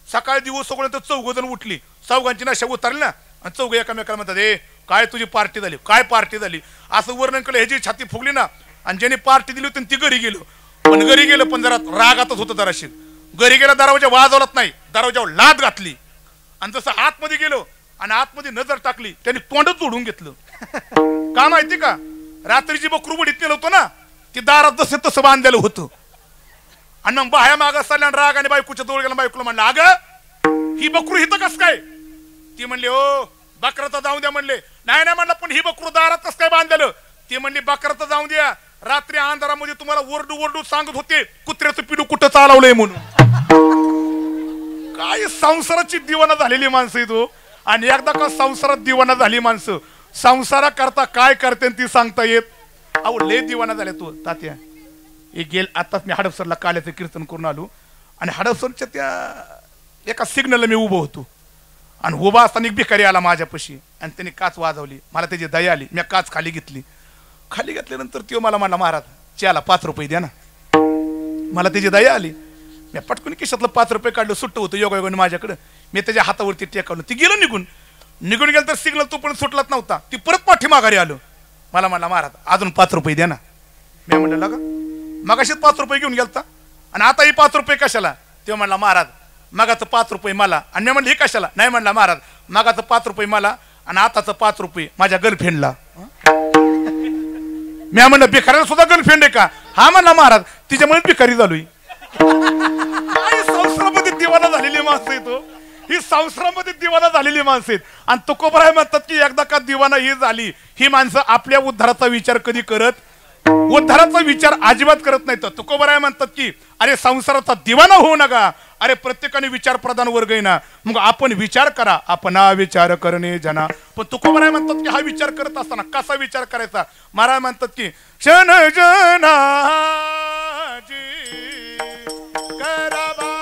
सकाळी दिवस सगळं तर 14 जण उठली. 14 नशा उतरली ना आणि 14 एकामेकाला म्हणतात, ए काय तुझी पार्टी झाली, काय पार्टी झाली, असं वर्णन केलं. ह्याची छाती फुगली ना आणि ज्याने पार्टी दिली होती ती घरी गेलो. पण घरी गेलं पण जरा रागातच होतं. जराशी घरी गेला, दरवाजा वाजवलाच नाही, दरवाजावर लाद घातली आणि जसं आतमध्ये गेलो आणि आतमध्ये नजर टाकली, त्यांनी तोंडच जोडून घेतलं. का माहिती का? रात्रीची बकरू बडीत नेलं होतं ना, ती दारात जसं तसं बांधलेलं होतं. आणि मग बाह्या मागं चालल्या राग आणि बायकोच्या जवळ गेला. बायकोला म्हणलं, अगं ही बकरू हिथं कस काय? ती म्हणली, ओ बकरा तर जाऊ द्या. म्हणले नाही नाही. म्हणलं पण ही बकरू दारात कस काय बांधलेलं? ती म्हणली बकरा तर जाऊ द्या, रात्री अंधारामध्ये तुम्हाला ओरडू ओरडू सांगत होते कुत्र्याचं पिडू कुठं चालवलंय म्हणून. काय संसाराची दिवाना झालेली माणसं तो. आणि एकदा का संसारात दिवाना झाली माणसं, संसारा करता काय करते ती सांगता येत. अहो लय दिवाना झाल्या तो तात्या. एक गेल आताच मी हडपसरला काल्याचं कीर्तन करून आलो आणि हडपसरच्या त्या एका सिग्नलला मी उभं होतो आणि उभा असताना एक भिकारी आला माझ्यापाशी आणि त्याने काच वाजवली. मला त्याची दया आली, मी काच खाली घेतली. खाली घेतल्यानंतर तो मला म्हणला, महाराज चहाला 5 रुपये द्या ना. मला त्याची दया आली. मी पटकन खिशातलं 5 रुपये काढलं, सुट्ट होतं योगायोगाने माझ्याकडं. मी त्याच्या हातावरती टेकवलं. ती गेलं निघून गेलं तर सिग्नल तो पण सुटलाच नव्हता. ती परत पाठी माघारी आलो. मला म्हणला, महाराज अजून 5 रुपये द्या ना. मी म्हणलं का मगाशीच 5 रुपये घेऊन गेलता आणि आता ही 5 रुपये कशाला? ते म्हणला, महाराज मगाचं 5 रुपये मला. आणि मी म्हणलं हे कशाला? नाही म्हणला, महाराज मगाचं 5 रुपये मला आणि आताचं 5 रुपये माझ्या गर्लफ्रेंडला. मी म्हणलं भिकाऱ्याला सुद्धा गर्लफ्रेंड आहे का? हा म्हणला, महाराज तिच्यामुळे भिकारी झालोय. संसारामध्ये दिवाना झालेली माणसं आहे तो. ही संसारामध्ये दिवाना झालेली माणसं आहेत. आणि तुकोबराय म्हणतात की एकदा का दिवाना ही झाली, ही माणसं आपल्या उद्धाराचा विचार कधी करत, उद्धाराचा विचार अजिबात करत नाही. तर तुकोबराय म्हणतात की अरे संसाराचा दिवाना होऊ नका. अरे प्रत्येकाने विचार प्रधान वर्ग आहे ना, मग आपण विचार करा. आपण विचार करणे जना. पण तुकोबराय म्हणतात की हा विचार करत असताना कसा विचार करायचा? महाराज म्हणतात की क्षण जना करावा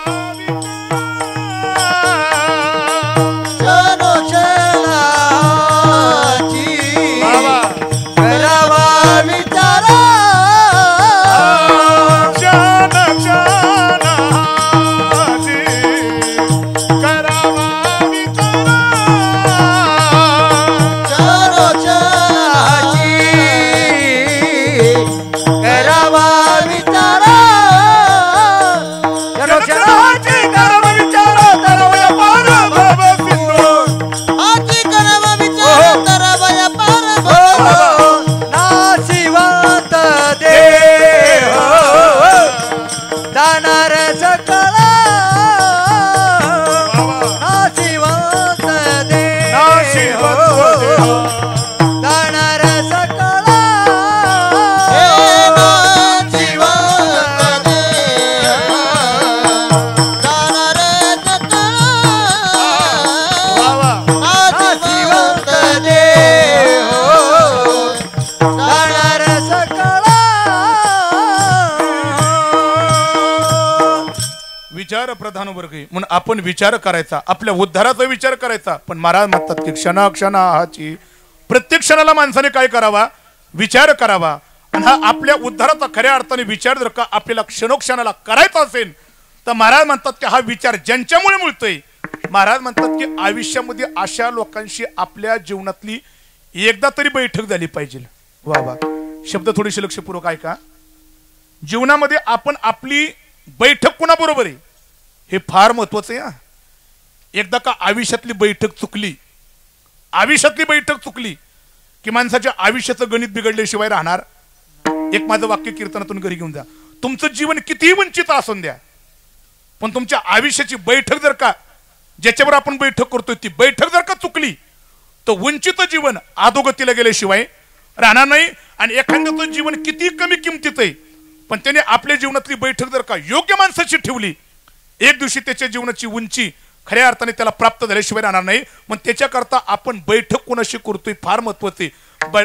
विचार प्रधान वर्ग आहे म्हणून आपण विचार करायचा, आपल्या उद्धाराचा विचार करायचा. पण महाराज म्हणतात की क्षणाक्षणाची प्रत्येक क्षणाला माणसाने काय करावा, विचार करावा. आणि हा आपल्या उद्धाराचा खऱ्या अर्थाने विचार जर का आपल्याला क्षणोक्षणाला करायचा असेल तर महाराज म्हणतात की हा विचार ज्यांच्यामुळे मिळतोय, महाराज म्हणतात की आयुष्यामध्ये अशा लोकांशी आपल्या जीवनातली एकदा तरी बैठक झाली पाहिजे. वा वा, शब्द थोडीशी लक्षपूर्वक ऐका. जीवनामध्ये आपण आपली बैठक कोणाबरोबर आहे हे फार महत्वाचं आहे. एकदा का आयुष्यातली बैठक चुकली, आयुष्यातली बैठक चुकली की माणसाच्या आयुष्याचं गणित बिघडल्याशिवाय राहणार. एक माझं वाक्य कीर्तनातून घरी घेऊन जा. तुमचं जीवन कितीही वंचित असून द्या, पण तुमच्या आयुष्याची बैठक जर का, ज्याच्यावर आपण बैठक करतोय ती बैठक जर का चुकली तर वंचित जीवन अधोगतीला गेल्याशिवाय राहणार नाही. आणि एखाद्याचं जीवन किती कमी किमतीत आहे पण त्याने आपल्या जीवनातली बैठक जर का योग्य माणसाची ठेवली, एक दिवशी त्याच्या जीवनाची उंची खऱ्या अर्थाने त्याला प्राप्त झाल्याशिवाय राहणार नाही. मग त्याच्याकरता आपण बैठक कोणाशी करतोय फार महत्वाचे.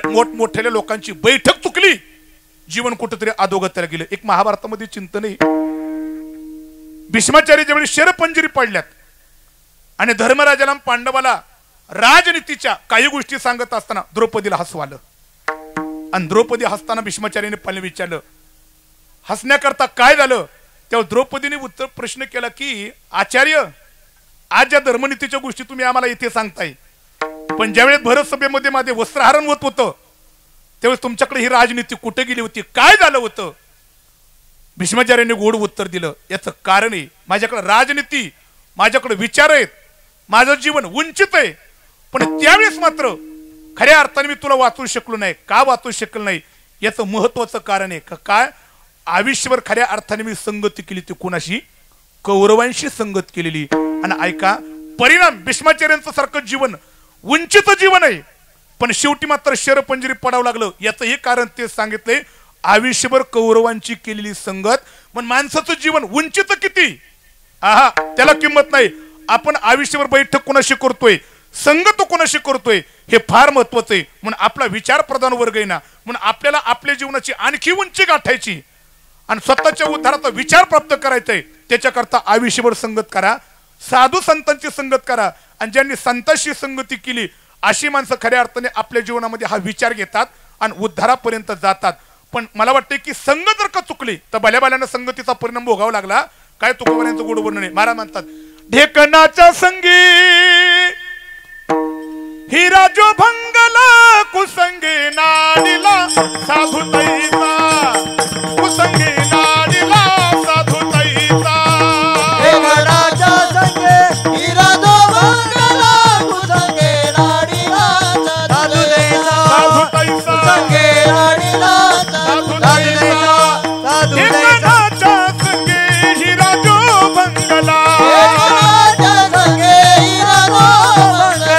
मोठमोठ्या लोकांची बैठक चुकली, जीवन कुठेतरी अधोगतीला गेलं. एक महाभारतामध्ये चिंतन आहे. भीष्माचार्य ज्यावेळी शरपंजरी पाडल्यात आणि धर्मराजाला पांडवाला राजनीतीच्या काही गोष्टी सांगत असताना द्रौपदीला हसू आलं. आणि द्रौपदी हसताना भीष्माचार्याने पहिले विचारलं हसण्याकरता काय झालं. तेव्हा द्रौपदीने उत्तर प्रश्न केला की आचार्य, आज ज्या धर्मनीतीच्या गोष्टी तुम्ही आम्हाला इथे सांगताय, पण ज्यावेळेस भरत सभेमध्ये माझे वस्त्रहरण होत होतं त्यावेळेस तुमच्याकडे ही राजनीती कुठे गेली होती, काय झालं होतं. भीष्माचार्याने गोड उत्तर दिलं, याचं कारण आहे माझ्याकडे राजनीती, माझ्याकडे विचार आहेत, माझं जीवन वंचित आहे. पण त्यावेळेस मात्र खऱ्या अर्थाने मी तुला वाचू शकलो नाही. का वाचू शकलो नाही याचं महत्वाचं कारण आहे का काय, आयुष्यभर खऱ्या अर्थाने मी संगती केली ती कोणाशी, कौरवांशी संगत केलेली. आणि ऐका, परिणाम भीष्माचार्यांचं सारखं जीवन वंचित जीवन आहे, पण शेवटी मात्र शरपंजरी पडावं लागलं. याचं हे कारण ते सांगितले, आयुष्यभर कौरवांची केलेली संगत. पण माणसाचं जीवन वंचित किती, आहा त्याला किंमत नाही. आपण आयुष्यभर बैठक कोणाशी करतोय, संगत कोणाशी करतोय हे फार महत्वाचं आहे. म्हणून आपला विचार प्रधान वर्ग आहे ना, म्हणून आपल्याला आपल्या जीवनाची आणखी उंची गाठायची आणि स्वतःच्या उद्धाराचा विचार प्राप्त करायचा आहे. त्याच्याकरता आयुष्यभर संगत करा, साधू संतांची संगत करा. आणि ज्यांनी संतांशी संगती केली अशी माणसं खऱ्या अर्थाने आपल्या जीवनामध्ये हा विचार घेतात आणि उद्धारापर्यंत जातात. पण मला वाटते की संगत जर का चुकली तर भल्याभल्यानं संगतीचा परिणाम भोगावा लागला. काय तुकोबारांचं गोड वर्णन आहे. महाराज म्हणतात, ढेकणाच्या संगी हिरा जो भंगला, कुसंगी नाडीला साधुताईचा, कुसंगी नाडीला साधुताईचा. ढेकणाच्या संगे हिरा जो भंगला, कुसंगी नाडीला साधुताईचा, साधुताईचा, कुसंगी नाडीला साधुताईचा, ढेकणाच्या संगी हिरा जो भंगला, ढेकणाच्या संगे हिरा जो भंगला,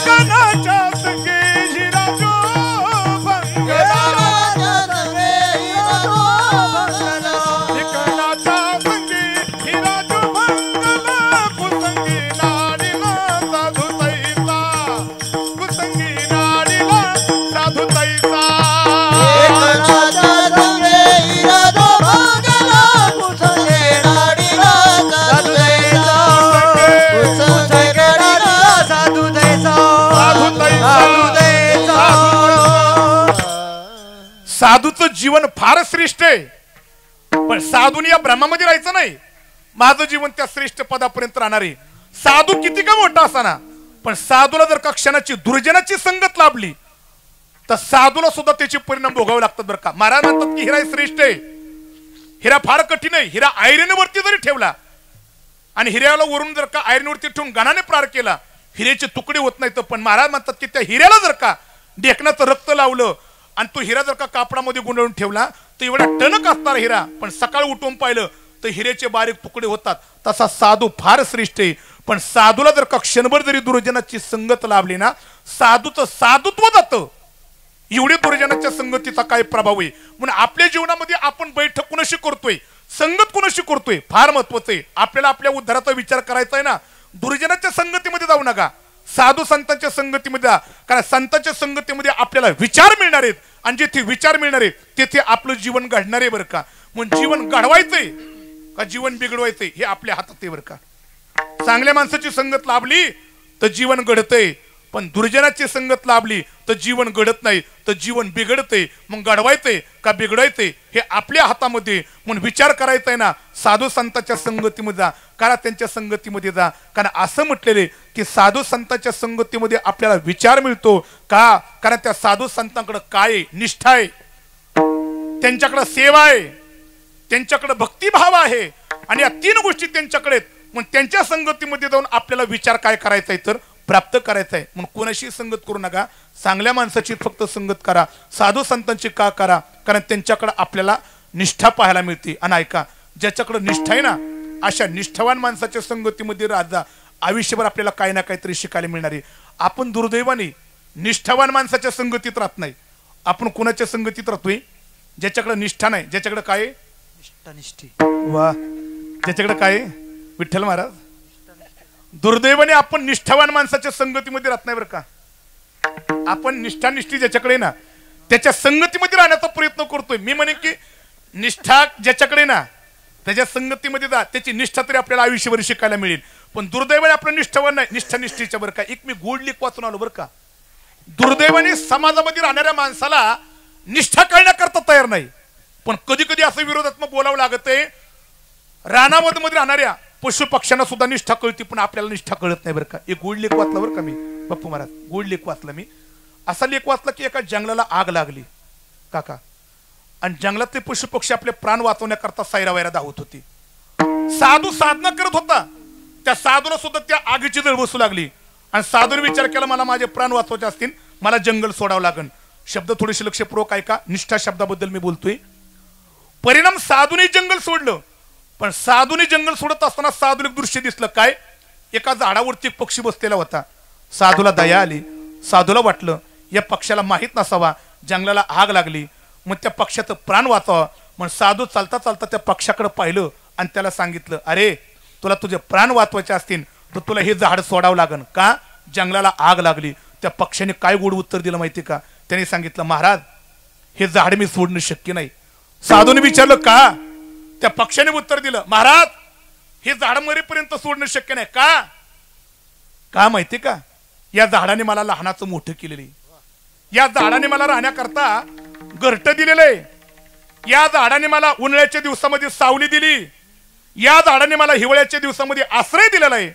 ढेकणाच्या संगी हिरा जो भंगला, ढेकणाच्या संगे हिरा जो भंगला, ढेकणाच्या संगी हिरा जो भंगला, कुसंगी नाडीला साधुताईचा, कुसंगी नाडीला साधुताईचा. ढेकणाच्या संगे हिरा जो भंगला, कुसंगी नाडीला साधुताईचा, कुसंगी नाडीला साधुताईचा, साधुताईचा. साधूचं जीवन फार श्रेष्ठ आहे, पण साधून या ब्रह्मामध्ये राहायचं नाही. माझं जीवन त्या श्रेष्ठ पदापर्यंत राहणार आहे. साधू किती का मोठा असताना पण साधूला जर का क्षणाची दुर्जनाची संगत लाभली तर साधूला सुद्धा त्याचे परिणाम भोगावे लागतात बरं का. महाराज म्हणतात की हिरा श्रेष्ठ आहे, हिरा फार कठीण आहे. हिरा आयर्यावरती जरी ठेवला आणि हिऱ्याला वरून जर का आयर्यावरती ठेवून गणाने प्रार केला हिऱ्याचे तुकडे होत नाहीत. पण महाराज म्हणतात की त्या हिऱ्याला जर का ढेकणाचं रक्त लावलं आणि तो हिरा जर का कापडामध्ये गुंडाळून ठेवला तर एवढा टणक असणार हिरा, पण सकाळी उठून पाहिलं तर हिऱ्याचे बारीक तुकडे होतात. तसा साधू फार श्रेष्ठ आहे, पण साधूला जर का क्षणभर जरी दुर्जनाची संगत लाभली ना साधूचं साधुत्व जातं. एवढी दुर्जनाच्या संगतीचा काय प्रभाव आहे. म्हणून आपल्या जीवनामध्ये आपण बैठक कुणाशी करतोय, संगत कुणाशी करतोय फार महत्वाचं आहे. आपल्याला आपल्या उद्धाराचा विचार करायचा आहे ना, दुर्जनाच्या संगतीमध्ये जाऊ नका, साधू संतांच्या संगतीमध्ये जा. कारण संतांच्या संगतीमध्ये आपल्याला विचार मिळणार आहेत आणि जिथे विचार मिळणार आहेत तिथे आपलं जीवन घडणार आहे बरं का. म्हणून जीवन घडवायचंय का जीवन बिघडवायचंय हे आपल्या हातात आहे बरं का. चांगल्या माणसाची संगत लाभली तर जीवन घडतंय, पण दुर्जनाची संगत लाभली तर जीवन घडत नाही, तर जीवन बिघडतंय. मग घडवायचंय का बिघडायचंय हे आपल्या हातामध्ये. म्हणून विचार करायचा आहे ना, साधू संतांच्या संगतीमध्ये जा, कारण त्यांच्या संगतीमध्ये जा. कारण असं म्हटलेले की साधू संतांच्या संगतीमध्ये आपल्याला विचार मिळतो का, कारण त्या साधू संतांकडे काय आहे, निष्ठा आहे, त्यांच्याकडे सेवा आहे, त्यांच्याकडे भक्तिभाव आहे, आणि या तीन गोष्टी त्यांच्याकडे. मग त्यांच्या संगतीमध्ये जाऊन आपल्याला विचार काय करायचा आहे तर प्राप्त करायचा आहे. म्हणून कोणाशी संगत करू नका, चांगल्या माणसाची फक्त संगत करा. साधू संतांची का करा, कारण त्यांच्याकडे आपल्याला निष्ठा पाहायला मिळते. आणि ऐका, ज्याच्याकडे निष्ठा आहे ना, अशा निष्ठावान माणसाच्या संगतीमध्ये राहत जा, आयुष्यभर आपल्याला काही ना काहीतरी शिकायला मिळणार आहे. आपण दुर्दैवाने निष्ठावान माणसाच्या संगतीत राहत नाही. आपण कोणाच्या संगतीत राहतोय, ज्याच्याकडे निष्ठा नाही, ज्याच्याकडे काय निष्ठी. वा, ज्याच्याकडे काय विठ्ठल महाराज, दुर्दैवाने आपण निष्ठावान माणसाच्या संगतीमध्ये राहत नाही बरं का. आपण निष्ठानिष्ठी ज्याच्याकडे ना त्याच्या संगतीमध्ये राहण्याचा प्रयत्न करतोय. मी म्हणेन की निष्ठा ज्याच्याकडे ना त्याच्या संगतीमध्ये जा, त्याची निष्ठा तरी आपल्याला आयुष्यभर शिकायला मिळेल. पण दुर्दैवाने आपलं निष्ठावान नाही, निष्ठानिष्ठीच्या बरं का. एक मी गोड लेख वाचून आलो बरं का. दुर्दैवाने समाजामध्ये राहणाऱ्या माणसाला निष्ठा कळण्याकरता तयार नाही, पण कधी कधी असं विरोधात्मक बोलावं लागत आहे. रानामध्ये राहणाऱ्या पशु पक्ष्यांना सुद्धा निष्ठा कळती, पण आपल्याला निष्ठा कळत नाही बरं का. एक गोड लेख वाचला बरं का मी, बाप्पू महाराज, गोड लेख वाचला मी. असा लेख वाचला की एका जंगलाला आग लागली काका, आणि जंगलातले पशु पक्षी आपले प्राण वाचवण्याकरता सैरावैरा धावत होती. साधू साधना करत होता, त्या साधूला सुद्धा त्या आगीची जळ बसू लागली, आणि साधूने विचार केला मला माझे प्राण वाचवायचे असतील, मला जंगल सोडावं लागेल. शब्द थोडेसे लक्षपूर्वक ऐका, निष्ठा शब्दाबद्दल मी बोलतोय. परिणाम साधूने जंगल सोडलं, पण साधूने जंगल सोडत असताना साधूला एक दृश्य दिसलं. काय, एका झाडावरती एक पक्षी बसलेला होता. साधूला दया आली, साधूला वाटलं या पक्षाला माहित नसावा जंगलाला आग लागली, मग त्या पक्षाचं प्राण वाचावं. मग साधू चालता चालता त्या पक्षाकडे पाहिलं आणि त्याला सांगितलं, अरे तुला तुझे प्राण वाचवायचे असतील तर तुला हे झाड सोडावं लागेल, का जंगलाला आग लागली. त्या पक्षाने काय गोड उत्तर दिलं माहिती का, त्याने सांगितलं महाराज हे झाड मी सोडणं शक्य नाही. साधूने विचारलं का, त्या पक्षाने उत्तर दिलं महाराज हे झाड मरेपर्यंत सोडणं शक्य नाही. का माहिती का, या झाडाने मला लहानाचं मोठं केलेलं, या झाडाने मला राहण्याकरता घरटं दिलेलं आहे, या झाडाने मला उन्हाळ्याच्या दिवसामध्ये सावली दिली, या झाडाने मला हिवाळ्याच्या दिवसामध्ये आश्रय दिलेला आहे,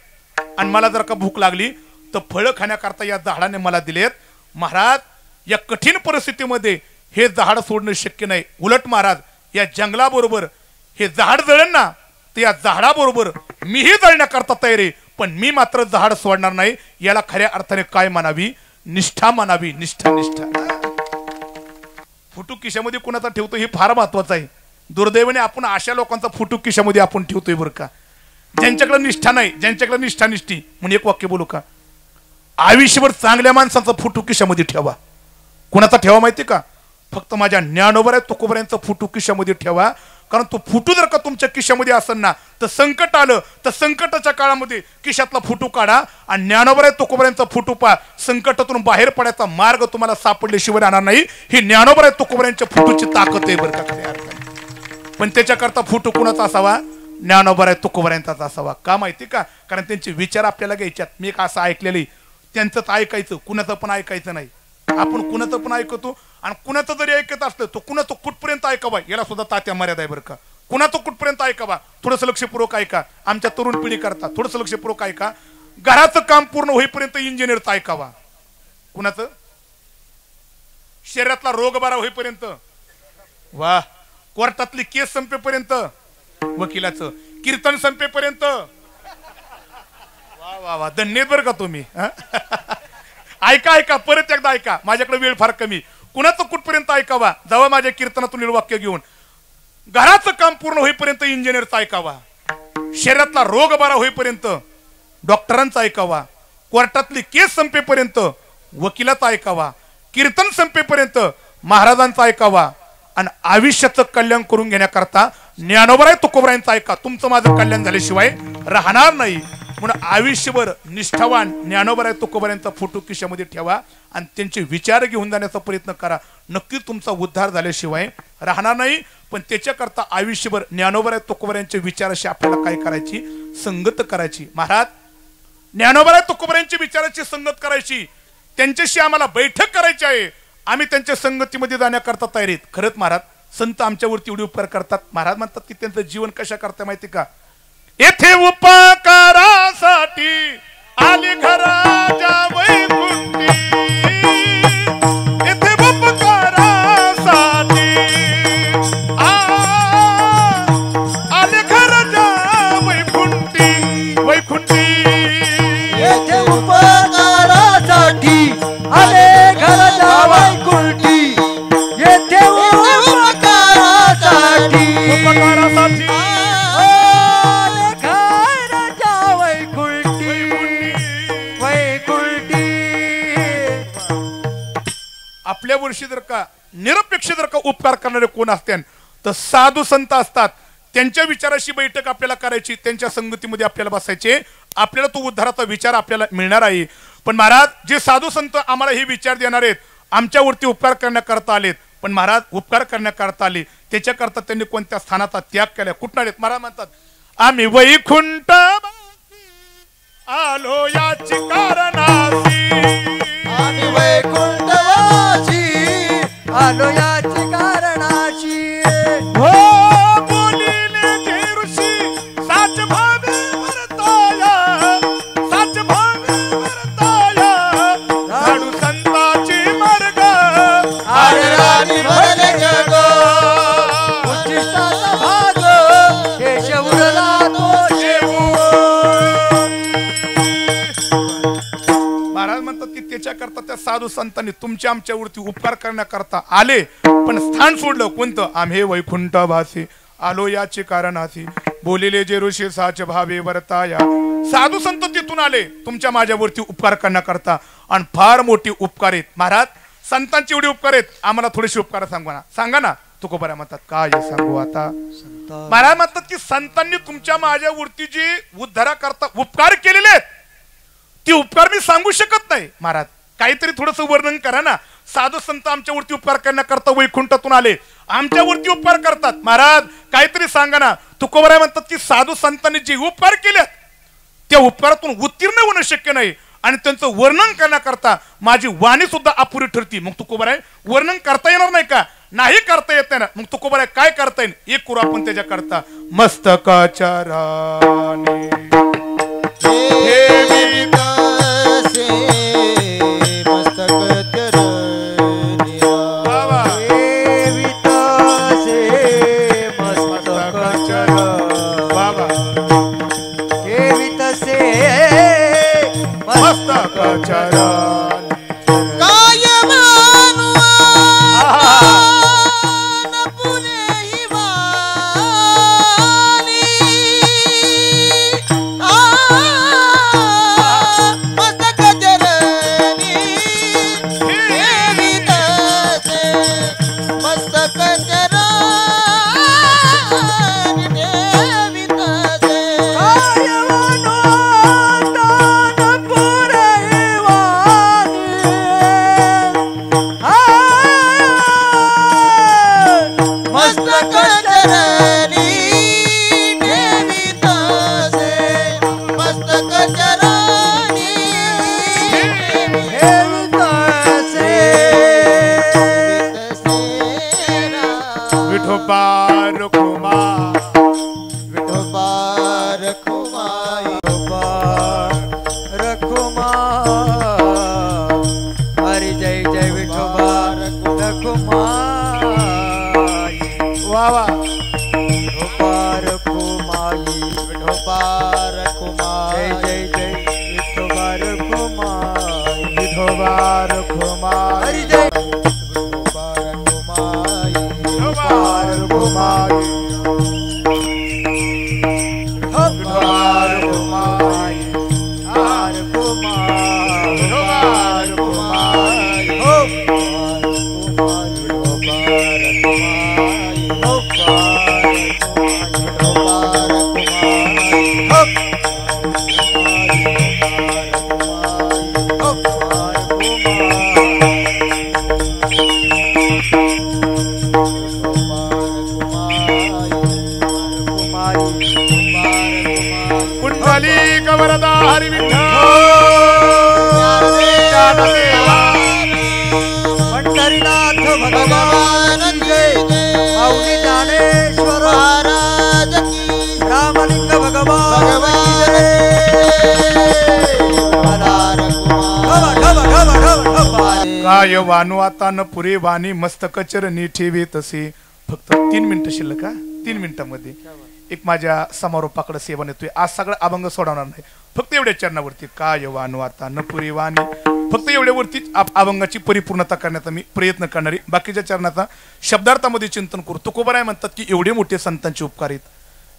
आणि मला जर का भूक लागली तर फळं खाण्याकरता या झाडाने मला दिलेत. महाराज या कठीण परिस्थितीमध्ये हे झाड सोडणं शक्य नाही. उलट महाराज या जंगलाबरोबर हे झाड जळण ना, तर या झाडाबरोबर मीही जळण्याकरता तयार आहे, पण मी मात्र झाड सोडणार नाही. याला खऱ्या अर्थाने काय म्हणावी, निष्ठा म्हणावी. निष्ठा निष्ठा. फुटू खिशामध्ये कुणाचा ठेवतो हे फार महत्वाचं आहे. दुर्दैवाने आपण अशा लोकांचा फुटू खिशामध्ये आपण ठेवतोय बरं का, ज्यांच्याकडे निष्ठा नाही, ज्यांच्याकडे निष्ठा निष्ठी. म्हणून एक वाक्य बोलू का, आयुष्यभर चांगल्या माणसांचा फुटू खिशामध्ये ठेवा. कुणाचा ठेवा माहिती का, फक्त माझ्या ज्ञानोबा तुकोबऱ्यांचा फुटू खिशामध्ये ठेवा. कारण तो फुटू जर का तुमच्या खिशामध्ये असेल ना, तर संकट आलं तर संकटाच्या काळामध्ये खिशातला फुटू काढा आणि ज्ञानोबा तुकोबऱ्यांचा फुटू पा. संकटातून बाहेर पडायचा मार्ग तुम्हाला सापडल्याशिवाय राहणार नाही. ही ज्ञानोबा तुकोबऱ्यांच्या फुटूची ताकद आहे बरं का खऱ्या अर्थाने. पण त्याच्याकरता फुटू कुणाचा असावा, ज्ञानोबा तुकोबऱ्यांचाच असावा. का माहिती का, कारण त्यांचे विचार आपल्याला घ्यायच्यात. मी एक असं ऐकलेलं, त्यांचंच ऐकायचं, कुणाचं पण ऐकायचं नाही. आपण कुणाचं पण ऐकतो, आणि कुणाचं जरी ऐकत असलं तर कुणाचं कुठपर्यंत ऐकावा याला सुद्धा तात्या मर्यादा आहे बरं का. कुणाचं कुठपर्यंत ऐकावा, थोडंसं लक्षपूर्वक ऐका. आमच्या तरुण पिढी करता थोडंसं लक्षपूर्वक ऐका. घराचं काम पूर्ण होईपर्यंत इंजिनियरचं ऐकावा, कुणाचं शरीरातला रोग बरा होईपर्यंत, वा, कोर्टातली केस संपेपर्यंत वकिलाचं, कीर्तन संपेपर्यंत, वा वा वा, धन्यवाद बरं का तुम्ही. ऐका ऐका, परत एकदा ऐका, माझ्याकडे वेळ फार कमी. कुणाचं कुठपर्यंत ऐकावा, जेव्हा माझ्या कीर्तनातून वाक्य घेऊन. घराचं काम पूर्ण होईपर्यंत इंजिनियरचं ऐकावा, शरीरातला रोग बरा होईपर्यंत डॉक्टरांचा ऐकावा, कोर्टातली केस संपेपर्यंत वकिलाचा ऐकावा, कीर्तन संपेपर्यंत महाराजांचा ऐकावा, आणि आयुष्याचं कल्याण करून घेण्याकरता ज्ञानोबा तुकोबऱ्यांचा ऐका. तुमचं माझं कल्याण झाल्याशिवाय राहणार नाही. म्हणून आयुष्यभर निष्ठावान ज्ञानोबा तुकोबऱ्यांचा फोटो खिशामध्ये ठेवा. आणि त्यांचे विचार घेऊन जाण्याचा प्रयत्न करा. नक्कीच तुमचा उद्धार झाल्याशिवाय राहणार नाही. पण त्याच्याकरता आयुष्यभर ज्ञानोबा तुकोबऱ्यांचे विचाराशी आपल्याला काय करायची, संगत करायची. महाराज ज्ञानोबा तुकोबऱ्यांच्या विचाराची संगत करायची, त्यांच्याशी आम्हाला बैठक करायची आहे. आम्ही त्यांच्या संगतीमध्ये जाण्याकरता तयार आहेत. खरंच महाराज संत आमच्यावरती एवढे उपकार करतात. महाराज म्हणतात की त्यांचं जीवन कशा करता माहिती का, येथे उपकारासाठी आले घराच्या वैकुंठी, येथे उपकारासाठी आले घराच्या वैकुंठी, वैकुंठी येथे उपकारासाठी आले घराच्या वैकुंठी, येथे उपकारासाठी, उपकारासाठी आपल्या वर्षी जर का निरपेक्ष जर का उपकार करणारे कोण असते तर साधू संत असतात. त्यांच्या विचाराशी बैठक आपल्याला करायची, त्यांच्या संगतीमध्ये आपल्याला बसायचे, आपल्याला तो उद्धाराचा विचार आपल्याला मिळणार आहे. पण महाराज जे साधू संत आम्हाला हे विचार देणार आहेत, आमच्यावरती उपकार करण्याकरता आलेत, पण महाराज उपकार करण्याकरता आले त्याच्याकरता त्यांनी कोणत्या स्थानाचा त्याग केला, कुठं आलेत. महाराज म्हणतात आम्ही वैकुंठ आलो याची कारणासी, आम्ही वैकुंठवासी आलो याची कारणाची, हो बोलिले जे ऋषी साच भावे वर्ताया, साच भावे वर्ताया, साधू संताची मार्ग अरे राणी भरले जग, उच्चिष्टाचा भाग केश उरला तो शेवू. महाराज म्हणतात की त्याच्याकरता त्या साधू संतांनी तुमच्या आमच्यावरती उपकार करण्याकरता आले, पण स्थान सोडलं कोणतं, आम्ही वैकुंठवासी आलो याचे कारणासी, बोलिले जे ऋषी साच भावे वर्ताया. साधू संत तिथून आले तुमच्या माझ्यावरती उपकार करण्याकरता, आणि फार मोठी उपकार आहेत. महाराज संतांचे एवढे उपकार आहेत, आम्हाला थोडेसे उपकार सांगा ना. तुकोबा म्हणतात काय सांगू आता. महाराज म्हणतात की संतांनी तुमच्या माझ्यावरती जे उद्धाराकरता उपकार केलेले आहेत, ती उपकार मी सांगू शकत नाही. महाराज काहीतरी थोडंसं वर्णन करा ना. साधू संत आमच्यावरती उपकार करण्याकरता वैकुंठातून आले, आमच्यावरती उपकार करतात. महाराज काहीतरी सांगा ना. तुकोबा म्हणतात की साधू संतांनी जे उपकार केले त्या उपकारातून उत्तीर्ण होणं शक्य नाही, आणि त्यांचं वर्णन करण्याकरता माझी वाणी सुद्धा अपुरी ठरती. मग तुकोबा वर्णन करता येणार नाही का, नाही करता येत नाही ना. मग तुकोबा काय करता येईल, एक करू आपण त्याच्याकरता. मस्तकाच्या राणी Oh कुंडली गवरदा हरी विठ्ठल पंढरीनाथ भगवान माऊली ज्ञानेश्वर महाराज रामलिंग भगवान काय वानू आता न पुरे वाणी मस्तक चरणी ठेवी तसे. फक्त 3 मिनिटं शिल्लक का 3 मिनिटांमध्ये एक माझ्या समारोपाकडे सेवन येतोय. आज सगळं अभंग सोडवणार नाही, फक्त एवढ्या चरणावरती काय वानू आता न पुरे वाणी, फक्त एवढ्यावरतीच अभंगाची परिपूर्णता करण्याचा मी प्रयत्न करणार आहे. बाकीच्या चरणाचा शब्दार्थामध्ये चिंतन करू. तुकोबाराय म्हणतात की एवढे मोठे संतांचे उपकार आहेत,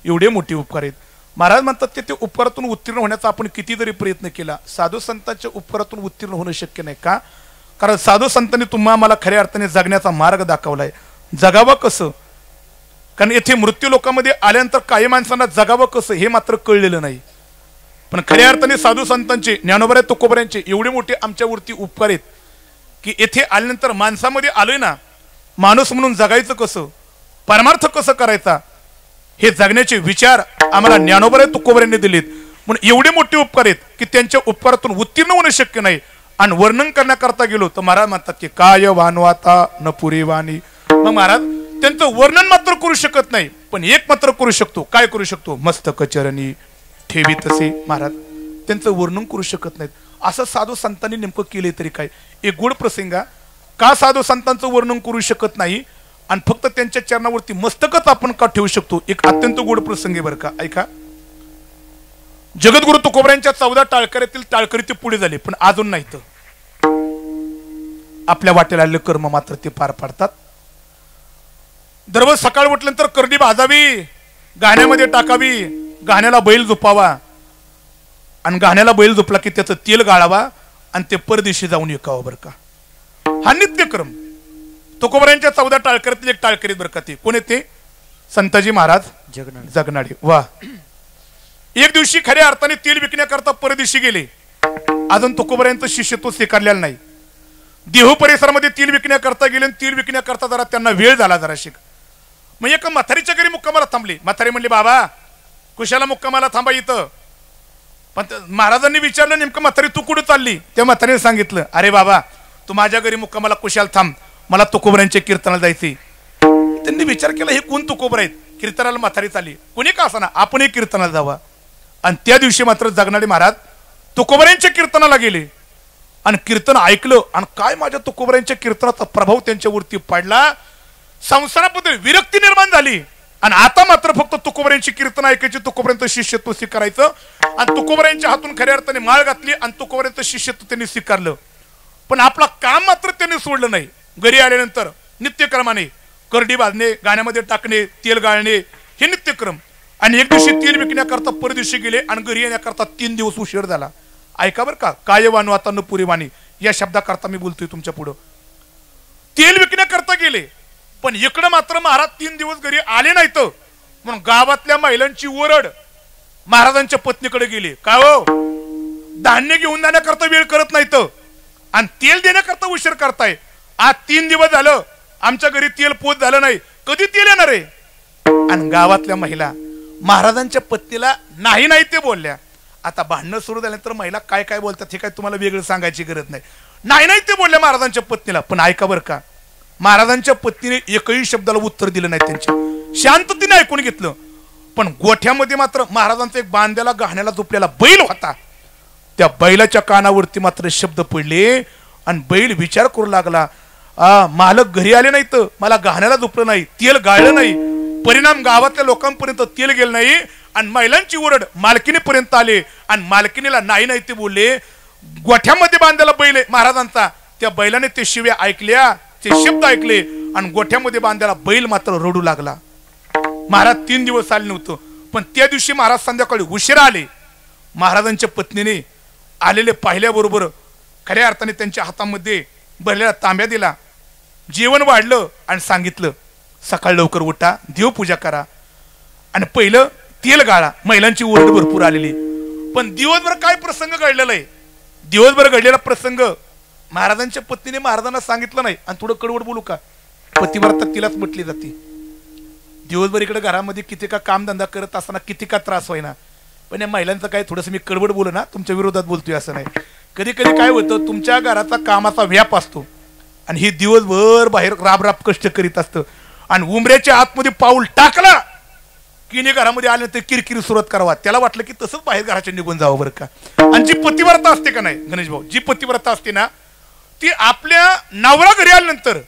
एवढे मोठे उपकार आहेत. महाराज म्हणतात की ते उपकारातून उत्तीर्ण होण्याचा आपण किती जरी प्रयत्न केला, साधू संतांच्या उपकारातून उत्तीर्ण होणं शक्य नाही. का? कारण साधू संतांनी तुम्हाला मला खऱ्या अर्थाने जगण्याचा मार्ग दाखवलाय. जगावं कसं, कारण येथे मृत्यू लोकांमध्ये आल्यानंतर काही माणसांना जगावं कसं हे मात्र कळलेलं नाही. पण खऱ्या अर्थाने साधू संतांचे, ज्ञानोबा तुकोबारायांचे एवढे मोठे आमच्यावरती उपकार आहेत की येथे आल्यानंतर माणसामध्ये आलोय ना, माणूस म्हणून जगायचं कसं, परमार्थ कसं करायचा, हे जगण्याचे विचार आम्हाला ज्ञानोबा तुकोबारायांनी दिलेत. म्हणून एवढे मोठे उपकार आहेत की त्यांच्या उपकारातून उत्तीर्ण होणं शक्य नाही. आणि वर्णन करण्याकरता गेलो तर महाराज म्हणतात की काय वानू आता न पुरी वाणी. मग महाराज त्यांचं वर्णन मात्र करू शकत नाही, पण एक मात्र करू शकतो. काय करू शकतो? मस्तक चरणी ठेवी तसे. महाराज त्यांचं वर्णन करू शकत नाहीत. असं साधू संतांनी नेमकं केले तरी काय? एक गोड प्रसंग. का साधू संतांचं वर्णन करू शकत नाही आणि फक्त त्यांच्या चरणावरती मस्तकच आपण का ठेवू शकतो? एक अत्यंत गोड प्रसंग आहे बरं का, ऐका. जगद्गुरु तुकोबारायांच्या 14 टाळकऱ्यातील टाळकरी ते पुढे झाले, पण अजून नाही. तर आपल्या वाटेला आलेले कर्म मात्र ते पार पाडतात. दररोज सकाळ उठल्यानंतर करडी भाजावी, गाण्यामध्ये टाकावी, गाण्याला बैल झोपावा आणि गाण्याला बैल झोपला की त्याचं तेल गाळावा आणि ते परदेशी जाऊन विकावं बरं का. हा नित्यक्रम. तुकोबारायांच्या 14 टाळकऱ्यातील एक टाळकरीत बरं का. ते कोण येते? संताजी महाराज जगनाडे. वा. एक दिवशी खऱ्या अर्थाने तेल विकण्याकरता परदेशी गेले. अजून तुकोबारायांचं शिष्यत्व स्वीकारलेलं नाही. देहू परिसरामध्ये तेल विकण्याकरता गेले. तेल विकण्याकरता जरा त्यांना वेळ झाला जरा शिक. मग एका म्हातारीच्या घरी मुक्कामाला थांबले. म्हातारी म्हणली, बाबा कुशाला मुक्कामाला थांबा इथं. पण महाराजांनी विचारलं, नेमकं म्हातारी तू कुठं चालली? त्या म्हातारीने सांगितलं, अरे बाबा तू माझ्या घरी मुक्कामाला कुशाला थांब, मला तुकोबारायांच्या कीर्तनाला जायचे. त्यांनी विचार केला, हे कोण तुकोबार आहेत? कीर्तनाला म्हातारी चालली, कोणी का असना आपणही कीर्तनाला जावा. आणि त्या दिवशी मात्र जगनाडे महाराज तुकोबारायांच्या कीर्तनाला गेले आणि कीर्तन ऐकलं. आणि काय माझ्या तुकोबारायांच्या कीर्तनाचा प्रभाव त्यांच्यावरती पडला. संसाराबद्दल विरक्ती निर्माण झाली. आणि आता मात्र फक्त तुकोबारायांची कीर्तन ऐकायची, तुकोबारायांचं शिष्यत्व स्वीकारायचं. आणि तुकोबारायांच्या हातून खऱ्या अर्थाने माळ घातली आणि तुकोबारायांचं शिष्यत्व त्यांनी स्वीकारलं. पण आपला काम मात्र त्यांनी सोडलं नाही. घरी आल्यानंतर नित्यक्रमाने करडी बांधणे, गाण्यामध्ये टाकणे, तेल गाळणे हे नित्यक्रम. आणि एक दिवशी तेल विकण्याकरता परदेशी गेले आणि घरी येण्याकरता 3 दिवस उशीर झाला. ऐका बरं का, काय वानू आता न पुरी वाणी या शब्दाकरता मी बोलतोय तुमच्या पुढं. तेल विकण्याकरता गेले, पण इकडं मात्र महाराज 3 दिवस घरी आले नाहीत. म्हणून गावातल्या महिलांची ओरड महाराजांच्या पत्नीकडे गेली. का हो, धान्य घेऊन जाण्याकरता वेळ करत नाहीत आणि तेल देण्याकरता उशीर करताय. आज 3 दिवस झालं आमच्या घरी तेल पोच झालं नाही, कधी तेल येणार आहे? आणि गावातल्या महिला महाराजांच्या पत्नीला नाही नाही ते बोलल्या. आता भांडणं सुरू झाल्यानंतर महिला काय काय बोलतात हे काय तुम्हाला वेगळं सांगायची गरज नाही. नाही नाही ते बोलल्या महाराजांच्या पत्नीला. पण ऐका बरं का, महाराजांच्या पत्नीने एकही शब्दाला उत्तर दिलं नाही. त्यांच्या शांततेने ऐकून घेतलं. पण गोठ्यामध्ये मात्र महाराजांचा एक बांध्याला गहाण्याला झोपलेला बैल होता. त्या बैलाच्या कानावरती मात्र शब्द पडले आणि बैल विचार करू लागला, मालक घरी आले नाहीत, मला गहाण्याला झोपलं नाही, तेल गाळलं नाही, परिणाम गावातल्या लोकांपर्यंत तेल गेलं नाही. आणि महिलांची ओरड मालकीनीपर्यंत आले आणि मालकीनीला नाही नाही ते बोलले. गोठ्यामध्ये बांधलेला बैल महाराजांचा, त्या बैलाने ते शिव्या ऐकल्या, ते शब्द ऐकले आणि गोठ्यामध्ये बांधलेला बैल मात्र रडू लागला. महाराज 3 दिवस आले नव्हतं. पण त्या दिवशी महाराज संध्याकाळी उशिरा आले. महाराजांच्या पत्नीने आलेले पाहिल्याबरोबर खऱ्या अर्थाने त्यांच्या हातामध्ये भरलेला तांब्या दिला, जेवण वाढलं आणि सांगितलं, सकाळ लवकर उठा, देवपूजा करा आणि पहिलं तेल गाळा. महिलांची ओरड भरपूर आलेली. पण दिवसभर काय प्रसंग घडलेला आहे? दिवसभर घडलेला प्रसंग महाराजांच्या पत्नीने महाराजांना सांगितलं नाही. आणि थोडं कडवड बोलू का, पतिव्रता तिलाच म्हटली जाते. दिवसभर इकडे घरामध्ये किती का कामधंदा करत असताना किती का त्रास होईना, पण या महिलांचं काय थोडंसं मी कडबड बोलू ना, तुमच्या विरोधात बोलतोय असं नाही. कधी कधी काय होतं, तुमच्या घराचा कामाचा व्याप असतो आणि ही दिवसभर बाहेर राब कष्ट करीत असतं आणि उमऱ्याच्या आतमध्ये पाऊल टाकला की घरामध्ये आल्यानंतर किरकिरी सुरुवात करावा. त्याला वाटलं की तसंच बाहेर घराच्या निघून जावं बरं का. आणि जी पतिव्रता असते का नाही गणेश भाऊ, जी पतिव्रता असते ना, ती आपल्या नवरा घरी आल्यानंतर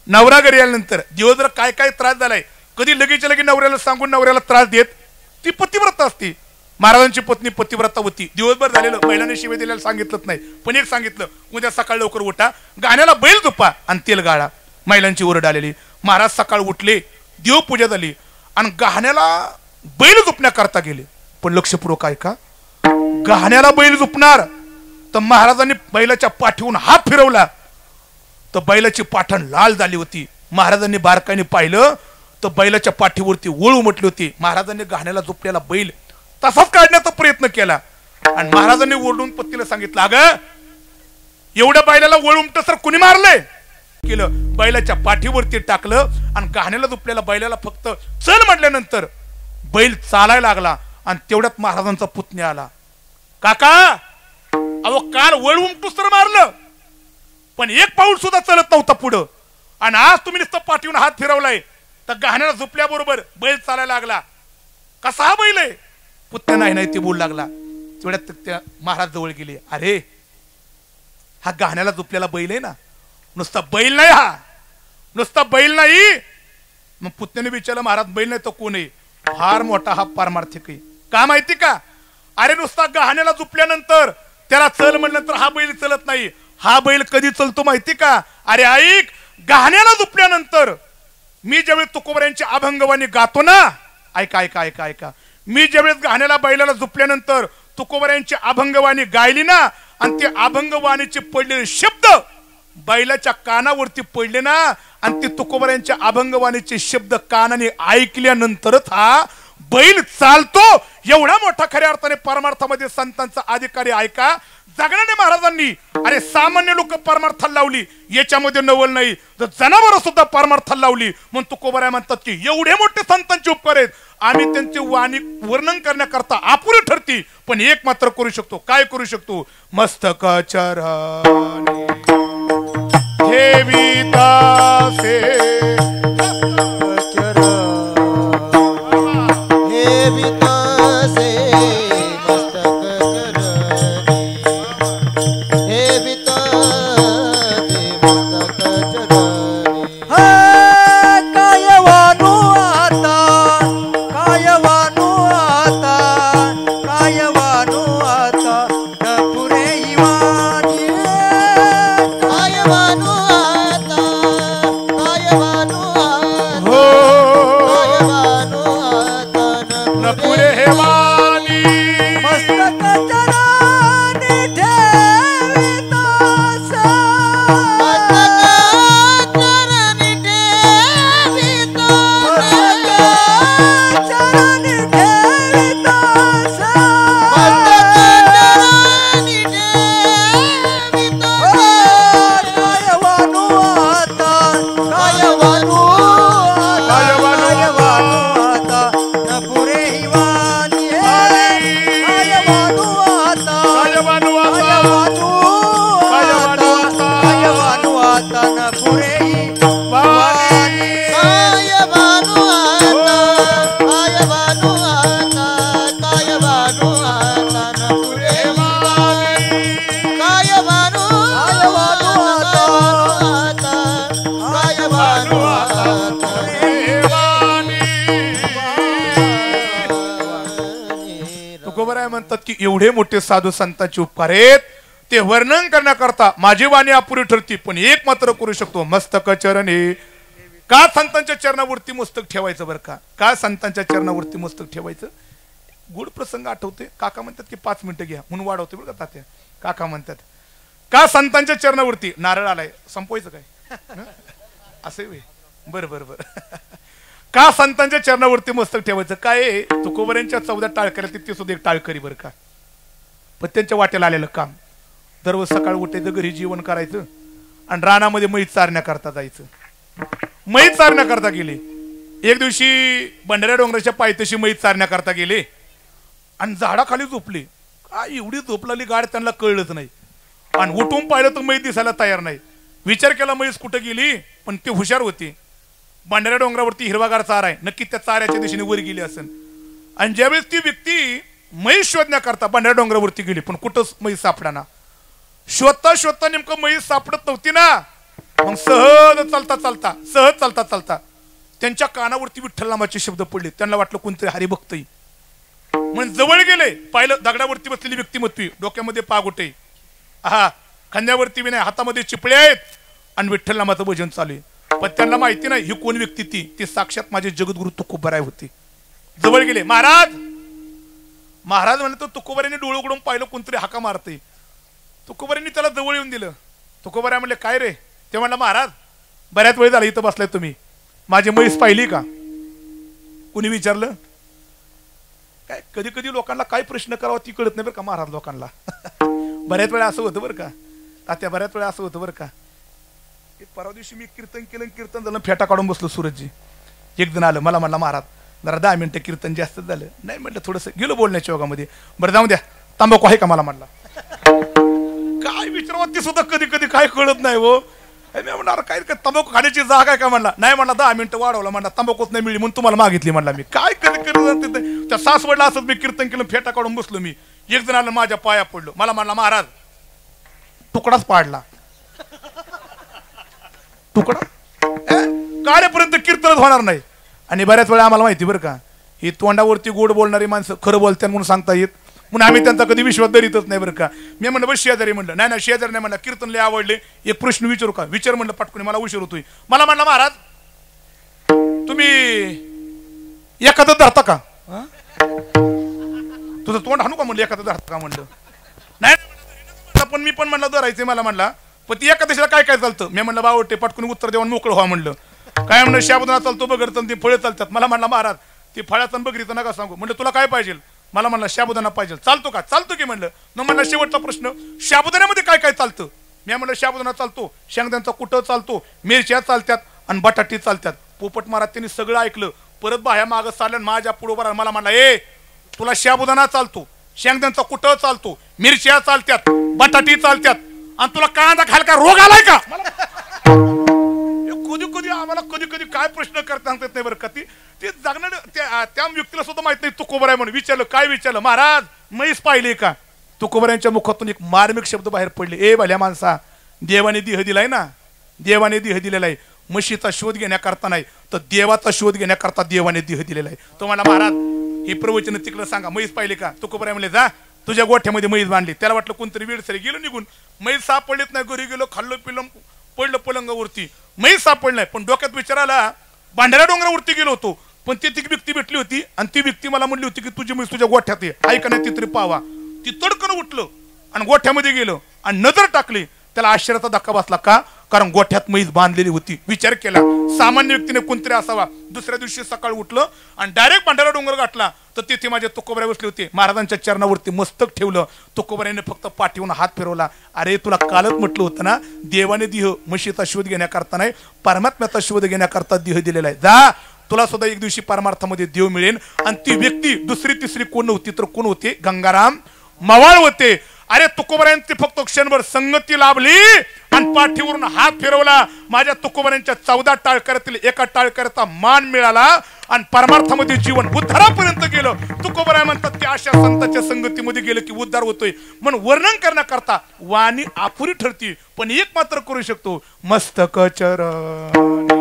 नवरा घरी आल्यानंतर दिवसभर काय काय त्रास झालाय कधी लगेच लगे नवऱ्याला सांगून नवऱ्याला त्रास देत, ती पतिव्रता असते. महाराजांची पत्नी पतिव्रता होती. दिवसभर झालेलं महिलांनी शिवाय दिल्याला सांगितलंच नाही, पण एक सांगितलं, उद्या सकाळ लवकर उठा, गाण्याला बैल झोपा आणि तेल गाळा. महिलांची ओरड आलेली. महाराज सकाळ उठले, देवपूजा झाली आणि गहाण्याला बैल झोपण्याकरता गेले. पण लक्षपूर्वक ऐका, गहाण्याला बैल झोपणार तर महाराजांनी बैलाच्या पाठीवरून हात फिरवला तर बैलाची पाठण लाल झाली होती. महाराजांनी बारकाईने पाहिलं तर बैलाच्या पाठीवरती वळ उमटली होती. महाराजांनी गहाण्याला झोपलेला बैल तसाच काढण्याचा प्रयत्न केला आणि महाराजांनी ओरडून पत्नीला सांगितलं, अगं एवढ्या बैलाला वळ उमटसर कुणी मारलंय? केलं, बैलाच्या पाठीवरती टाकलं आणि गहाण्याला झोपलेला बैलाला फक्त चल म्हटल्यानंतर बैल चालायला लागला आणि तेवढ्यात महाराजांचा पुतण्या आला. काका अहो काल वळ उमटूस तर मारलं पण एक पाऊल सुद्धा चलत नव्हता पुढं आणि आज तुम्ही नुसतं पाठीवून हात फिरवलाय तर गहाण्याला झोपल्याबरोबर बैल चालायला लागला. कसा हा बैल आहे? पुतण्या नाही ते बोलू लागला. तेवढ्यात त्या महाराज जवळ गेले. अरे हा गहाण्याला झोपलेला बैल आहे ना, नुसता बैल नाही, हा नुसता बैल नाही. मग पुतण्याने विचारलं, महाराज बैल नाही तर कोण आहे? फार मोठा हा पारमार्थिक आहे. का माहिती का? अरे नुसता गहाण्याला झोपल्यानंतर त्याला चल म्हणल्यानंतर हा बैल चलत नाही. हा बैल कधी चलतो माहिती का? अरे ऐक, गहाण्याला झोपल्यानंतर मी ज्यावेळेस तुकोबऱ्यांची अभंगवाणी गातो ना, ऐका ऐका ऐका ऐका, मी ज्यावेळेस गहाण्याला बैलाला झोपल्यानंतर तुकोबऱ्यांची अभंगवाणी गायली ना आणि ते अभंगवाणीचे पडलेले शब्द बैलाच्या कानावरती पडले ना आणि ते तुकोबऱ्यांच्या अभंगवाणीचे शब्द कानाने ऐकल्यानंतरच हा बैल चालतो. एवढा मोठा खऱ्या अर्थाने परमार्थामध्ये संतांचा अधिकारी. ऐका, जगण्याने महाराजांनी अरे सामान्य लोक परमार्थाला लावली, याच्यामध्ये नवल नाही तर जनावर सुद्धा परमार्थाला लावली. मग तुकोबराय म्हणतात की एवढे मोठे संतांचे उपकार आहेत, आम्ही त्यांचे वाणी वर्णन करण्याकरता अपुरी ठरती, पण एक मात्र करू शकतो. काय करू शकतो? मस्तक चरणी ठेवितासे म्हणतात की एवढे मोठे साधू संतांचे उपकार आहेत, ते वर्णन करण्याकरता माझी वाणी अपुरी ठरती, पण एक मात्र करू शकतो, मस्तक चरणी. का संतांच्या चरणावरती मस्तक ठेवायचं? बरं का संतांच्या चरणावरती मस्तक ठेवायचं? गुड प्रसंग आठवते. काका म्हणतात की 5 मिनिटं घ्या म्हणून वाढवते बरं का तात्या. काका म्हणतात का संतांच्या चरणावरती नारळ आलाय संपवायचं काय असे वे? बरं बरं बरं. का संतांच्या चरणावरती मस्तक ठेवायचं? काय तुकोबऱ्यांच्या 14 टाळकऱ्या ते सुद्धा एक टाळकरी बरं का, पण त्यांच्या वाट्याला आलेलं काम. दररोज सकाळ उठायचं, घरी जेवण करायचं आणि रानामध्ये म्हैस चारण्याकरता जायचं. मैत चारण्याकरता गेले. एक दिवशी भंडाऱ्या डोंगराच्या पायथ्याशी मैत चारण्याकरता गेले आणि झाडाखाली झोपले. काय एवढी झोपलेली गाड त्यांना कळलंच नाही. आणि उठून पाहिलं तर मैत दिसायला तयार नाही. विचार केला मैस कुठं गेली, पण ते हुशार होते. भंडाऱ्या डोंगरावरती हिरवागार चारा आहे, नक्की त्या चाऱ्याच्या दिशेने वर गेली असेल. आणि ज्यावेळेस ती व्यक्ती म्हैस शोधण्याकरता भंडाऱ्या डोंगरावरती गेली, पण कुठंच म्हैस सापडाना. शोधता शोधता नेमकं म्हैस सापडत नव्हती ना. मग सहज चालता चालता त्यांच्या कानावरती विठ्ठल नामाचे शब्द पडले. त्यांना वाटलं कोणतरी हरिभक्त आहे. म्हणून जवळ गेले, पाहिलं दगडावरती बसलेली व्यक्तिमत्व, डोक्यामध्ये पागोटे, खांद्यावरती विनय, हातामध्ये चिपळे आहेत आणि विठ्ठल नामाचं भजन चालू आहे. पण त्यांना माहिती नाही ही कोण व्यक्ती ती साक्षात माझे जगद्गुरु तुकोबाराय होते. जवळ गेले. महाराज म्हणतो. तुकोबाराने डोळे उघडून पाहिलं कोणतरी हाका मारते. तुकोबारांनी त्याला जवळ येऊन दिलं. तुकोबाराय म्हणले काय रे? ते म्हणलं महाराज बऱ्याच वेळ झाला इथं बसलाय तुम्ही, माझी म्हैस पाहिली का? कुणी विचारलं काय? कधी कधी लोकांना काय प्रश्न करावा ती कळत नाही बरं का महाराज लोकांना. बऱ्याच वेळा असं होतं बरं का तात्या, बऱ्याच वेळा असं होतं बरं का. परवा दिवशी मी कीर्तन केलं, कीर्तन झालं, फेटा काढून बसलो सूरजजी. एक जण आलं, मला म्हणला महाराज जरा 10 मिनिटं कीर्तन जास्त झालं. नाही म्हटलं थोडंसं गेलो बोलण्याच्या योगामध्ये. बरं जाऊ द्या, तंबाखू आहे का मला म्हणला. काय विचारावं ती सुद्धा कधी कधी काय कळत नाही हो. मी म्हणणार काय तंबाखू खाण्याची जागा आहे का म्हणला. नाही म्हणला 10 मिनिटं वाढवला म्हणला, तंबाखूच नाही मिळली म्हणून तुम्हाला मागितली म्हणला. मी काय कधी कधी त्या सासवडला असत मी कीर्तन केलं, फेटा काढून बसलो मी. एक जण आलं, माझ्या पाया पडलो, मला म्हणला महाराज तुकडाच पाडला. तुकडा कार्यापर्यंत कीर्तनच होणार नाही. आणि बऱ्याच वेळा आम्हाला माहिती बरं का, ही तोंडावरती गोड बोलणारी माणसं खरं बोलतात म्हणून सांगता येत, म्हणून आम्ही त्यांचा कधी विश्वास धरीतच नाही बरं का. मी म्हणलं बस शेजारी, म्हणलं नाही शेजारी नाही म्हणलं, कीर्तन लय आवडले, एक प्रश्न विचारू का? विचार म्हणलं पटकून, मला उशीर होतोय. मला म्हणला महाराज तुम्ही एखादं धरता का? तुझं तोंड हाणू का म्हणलं, एखादं धरता का म्हणलं. नाही पण मी पण म्हणलं धरायचंय मला म्हणला. पण ती एका दिशेला काय काय चालतं? मी म्हणलं बावटे पटकून उत्तर देऊन मोकळं व्हा म्हणलं. काय म्हणलं शाबुदाना चालतो, बगरचं ती फळे चालतात. मला म्हणला महाराज ती फळ्याचं बगरीचं नका सांगू. म्हणलं तुला काय पाहिजे? मला म्हणला शाबुदाना पाहिजे. चालतो का? चालतो की म्हणलं. न म्हणला शेवटचा प्रश्न, शाबुदाण्यामध्ये काय काय चालतं? मी म्हणलं शाबुदाना चालतो, शेंगदाण्याचा कुठं चालतो, मिरच्या चालतात आणि बटाटी चालतात. पोपट महाराज त्यांनी सगळं ऐकलं, परत बाह्या मागं चालल्या, माझ्या पुढे उभा. मला म्हणला ए तुला शाबुदाना चालतो, शेंगदाण्याचा कुठं चालतो, मिरच्या चालतात, बटाटी चालतात, आणि तुला कांदा खायला काय रोग आलाय का? कधी कधी आम्हाला कधी कधी काय प्रश्न करता सांगता येत नाही बरं का. ते जगणार त्या व्यक्तीला सुद्धा माहित नाही तुकोबाराय म्हणून. विचारलं काय? विचारलं महाराज म्हैस पाहिली का? तुकोबारायांच्या मुखातून एक मार्मिक शब्द बाहेर पडले, ए भल्या माणसा, देवाने देह दिलाय ना, देवाने देह दिलेला आहे. म्हशीचा शोध घेण्याकरता नाही तर देवाचा शोध घेण्याकरता देवाने देह दिलेला आहे. तो मला महाराज ही प्रवचन तिकडे सांगा, म्हैस पाहिली का? तुकोबाराय म्हणले जा तुझ्या गोठ्यामध्ये म्हैस बांधली. त्याला वाटलं कोणतरी वेळसरी गेलो निघून, म्हैस सापडलीत नाही. घरी गेलो, खाल्लो पिल्लो, पडलं पलंगावरती, म्हैस सापडलं नाही. पण डोक्यात विचार आला, भांडारा डोंगरावरती गेलो होतो, पण ती व्यक्ती भेटली होती आणि ती व्यक्ती मला म्हणली होती की तुझी म्हैस तुझ्या गोठ्यात आहे, ऐका नाही ती तरी पावा. ती तडकन उठलं आणि गोठ्यामध्ये गेलं आणि नजर टाकली. त्याला आश्चर्याचा धक्का बसला. का? कारण गोठ्यात म्हैस बांधलेली होती. विचार केला सामान्य व्यक्तीने कोणतरी असावा. दुसऱ्या दिवशी सकाळ उठलं आणि डायरेक्ट भांडारा डोंगर गाठला तर तिथे माझे तुकोबाराय बसले होते. महाराजांच्या चरणावरती मस्तक ठेवलं. तुकोबारायने फक्त पाठीवरून हात फिरवला. अरे तुला कालच म्हटलं होतं ना, देवाने देह म्हशीचा शोध घेण्याकरता नाही, परमात्म्याचा शोध घेण्याकरता देह दिलेला आहे. जा तुला सुद्धा एक दिवशी परमार्थामध्ये देव मिळेल. आणि ती व्यक्ती दुसरी तिसरी कोण होती तर कोण होते? गंगाराम मवाळ होते. अरे तुकोबारायांची फक्त क्षणभर संगती लाभली आणि पाठीवरून हात फिरवला. माझ्या तुकोबारायांच्या 14 टाळकऱ्यातील एका टाळकऱ्याचा मान मिळाला आणि परमार्थामध्ये जीवन उद्धारापर्यंत गेलं. तुकोबाराय म्हणतात की अशा संतांच्या संगतीमध्ये गेलं की उद्धार होतोय. म्हणून वर्णन करण्याकरता वाणी अपुरी ठरती, पण एक मात्र करू शकतो, मस्तक चरणी राम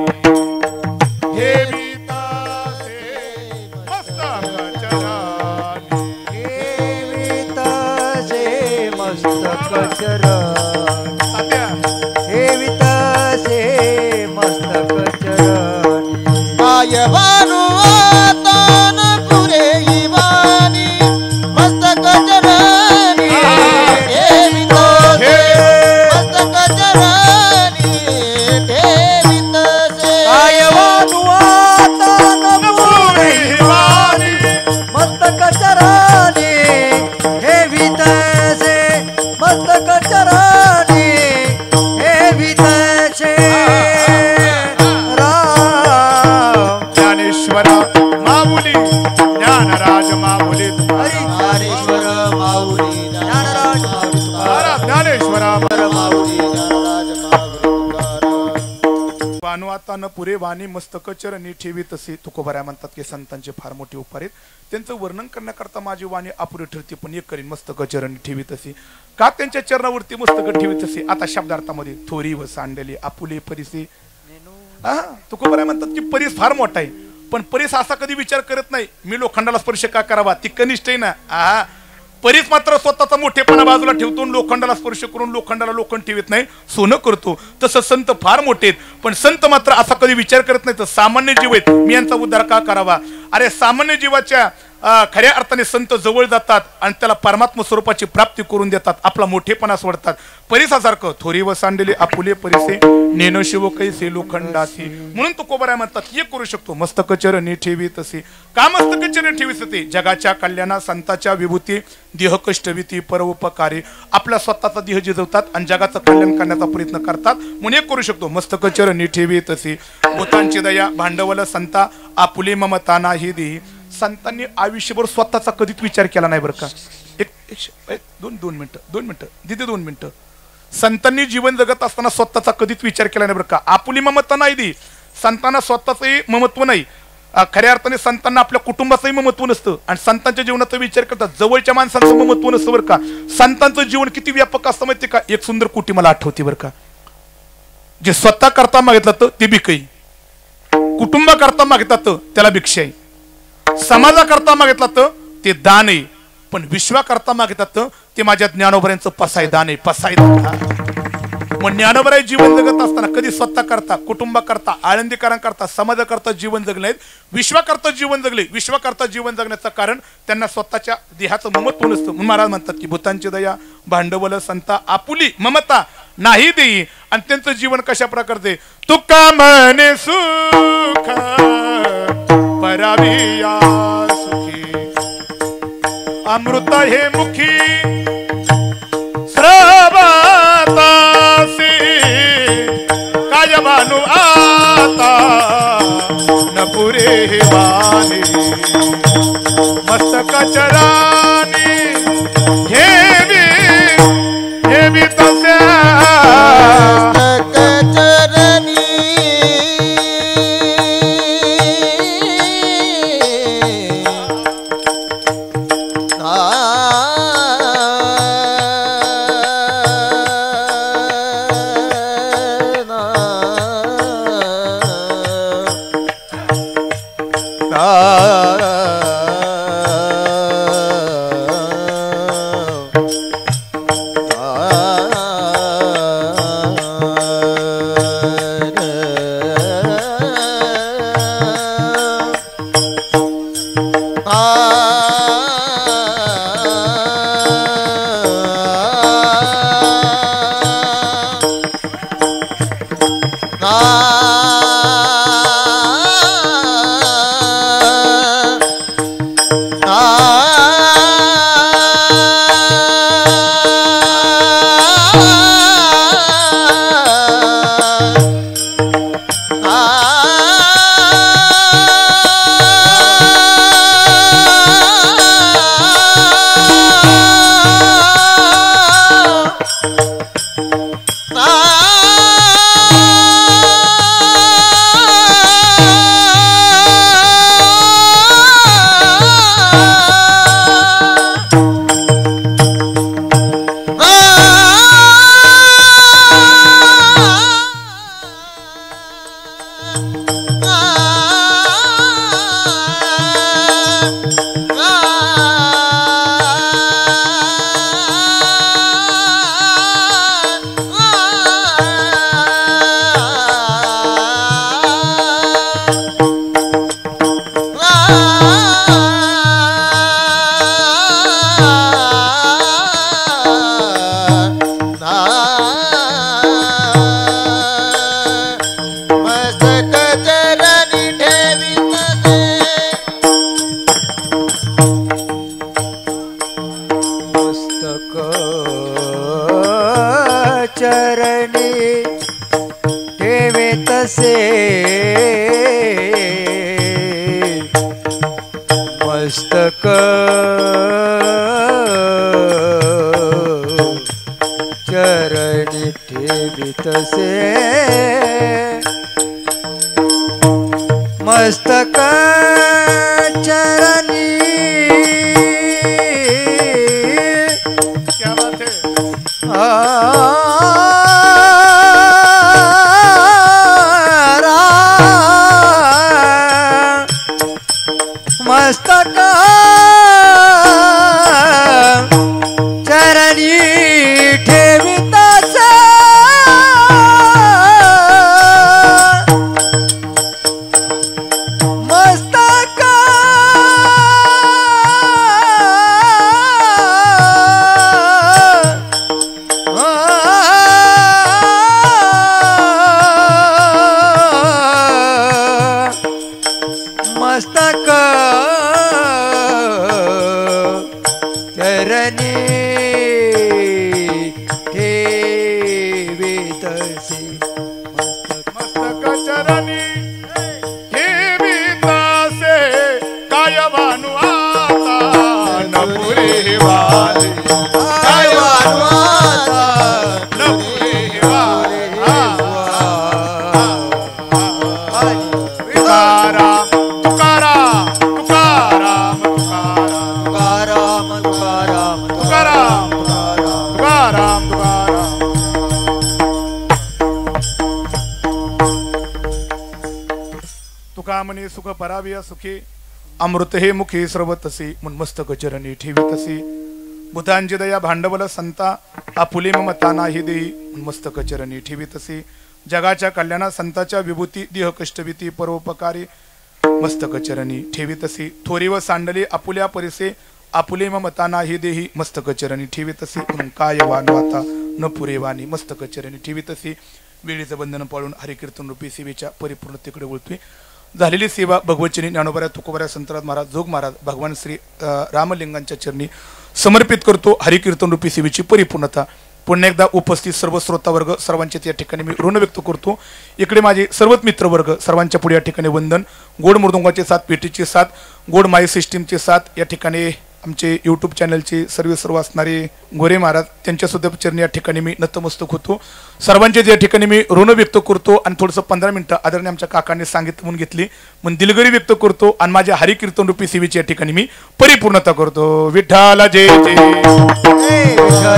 माता न पुरे वाणी मस्तक चरणी ठेवी तसे. तुकोबाराय म्हणतात की संतांचे फार मोठे उपकार आहेत, त्यांचं वर्णन करण्याकरता माझी वाणी अपुरी ठरते, पण एक करीन मस्तक चरणी ठेवी तसे. का त्यांच्या चरणावरती मस्तक ठेवी तसे. आता शब्दार्थामध्ये थोरी व सांडली आपुले परिसे. तुकोबाराय म्हणतात की परीस फार मोठा आहे, पण परीस असा कधी विचार करत नाही मी लोखंडाला स्पर्श का करावा, ती कनिष्ठ आहे ना. परीस मात्र स्वतःचा मोठेपणा बाजूला ठेवतो, लोखंडाला स्पर्श करून लोखंडाला लोखंड ठेवत नाही, सोनं करतो. तसं संत फार मोठे आहेत, पण संत मात्र असा कधी विचार करत नाही तर सामान्य जीव आहेत मी यांचा उद्धार का करावा. अरे सामान्य जीवाच्या खऱ्या अर्थाने संत जवळ जातात आणि त्याला परमात्मा स्वरूपाची प्राप्ती करून देतात, आपला मोठेपणा सोडतात. परिसासारखं थोरी व सांडले आपुले परिसे नेनो शिव कैसे लोखंडासी. म्हणून तुकोबाराय म्हणतात हे करू शकतो मस्तक चरणी ठेवी तसे. का मस्तक चरणी ठेवी तसे. जगाच्या कल्याणा संताच्या विभूती देह कष्टविती परोपकारी. आपल्या स्वतःचा देह जिजवतात आणि जगाचं कल्याण करण्याचा प्रयत्न करतात, म्हणून हे करू शकतो मस्तक चरणी ठेवी तसे. भूतांची दया भांडवल संता आपुले ममता नाही देही. संतांनी आयुष्यभर स्वतःचा कधीच विचार केला नाही बरं का. दोन मिनिटं दिदे 2 मिनिटं. संतांनी जीवन जगत असताना स्वतःचा कधीच विचार केला नाही बरं का. आपुली ममता नाही दी. संतांना स्वतःचंही ममत्व नाही. खऱ्या अर्थाने संतांना आपल्या कुटुंबाचंही ममत्व नसतं आणि संतांच्या जीवनाचा विचार करतात, जवळच्या माणसांचं ममत्व नसतं बरं का. संतांचं जीवन किती व्यापक असतं माहिती का. एक सुंदर कोटी मला आठवते बरं का. जे स्वतः करता मागितलं ते भिकई, कुटुंबाकरता मागितलं त्याला भिक्षा आहे, समाजाकरता मागितलं तर ते दान आहे, पण विश्वाकरता मागितलं ते माझ्या ज्ञानोबऱ्यांचं पसाय दान आहे. पसाय मग ज्ञानोबराय जीवन जगत असताना कधी स्वतः करता कुटुंबाकरता आळंदीकरांकरता समाजाकरता जीवन जगले, विश्वाकरता जीवन जगले. विश्वाकरता जीवन जगण्याचं कारण त्यांना स्वतःच्या देहाचं ममत्व नसतं. म्हणून महाराज म्हणतात की भूतांची दया भांडवल संता आपुली ममता नाही देई. आणि त्यांचं जीवन कशा प्रकारचे. तुका म्हणे सुख पराविया सुखी अमृत हे मुखी श्रवतासी काय बानू आता न पुरे हे वाणी मस्तक चरानी हेवी तसे मस्तक चरणी ठेवितसे मस्तक चरणी क्या बात है मस्तक चरणी ठेवितास मस्तक मस्तक चरणी ठेवितसे मस्तक चरणी ठेवितसे काय वानू आता न पुरे वाले काय वानू आता न पुरे वाले तुकाराम तुकाराम तुकाराम तुकाराम तुकाराम तुकाराम तुकाराम तुका म्हणे सुख पराविया सुखी अमृत हे मुखी सर्वतसी मुन्मस्तक चरणी ठेवितसी बुधांची दया भांडवल संता आपुले ममता नाही देई मुन्मस्तक चरणी ठेवितसी जगाच्या कल्याणा संताच्या विभूती देह कष्टविती परोपकारी मस्तक चरणी ठेवितसी थोरी व सांडली आपुल्या परिसे आपुले ममता नाही देही मस्तक चरणी ठेवितसी म्हणून काय वानवाता न पुरे वाणी मस्तक चरणी ठेवितसी वेळीचं बंधन पाळून हरिकीर्तन रूपी सेवेच्या परिपूर्णतेकडे वळतोय झालेली सेवा भगवचनी ज्ञानोबऱ्या तुकोबऱ्या संतराज महाराज जोग महाराज भगवान श्री रामलिंगांच्या चरणी समर्पित करतो हरिकीर्तन रूपी सेवेची परिपूर्णता पुन्हा एकदा उपस्थित सर्व श्रोता वर्ग सर्वांचे या ठिकाणी मी ऋण व्यक्त करतो इकडे माझे सर्वच मित्र वर्ग सर्वांच्या पुढे या ठिकाणी वंदन गोड मृदुंगाचे साथ पेटीचे साथ गोड माई सिस्टीमचे साथ या ठिकाणी आमचे यूट्यूब चॅनलचे सर्व असणारे गोरे महाराज त्यांच्या सुद्धा चरणी या ठिकाणी मी नतमस्तक होतो सर्वांचे या ठिकाणी मी ऋण व्यक्त करतो आणि थोडंसं 15 मिनिटं आदरणीय आमच्या काकांनी सांगितलं म्हणून घेतली मग दिलगिरी व्यक्त करतो आणि माझ्या हरिकीर्तन रूपी सेवेची या ठिकाणी मी परिपूर्णता करतो विठ्ठला जय जय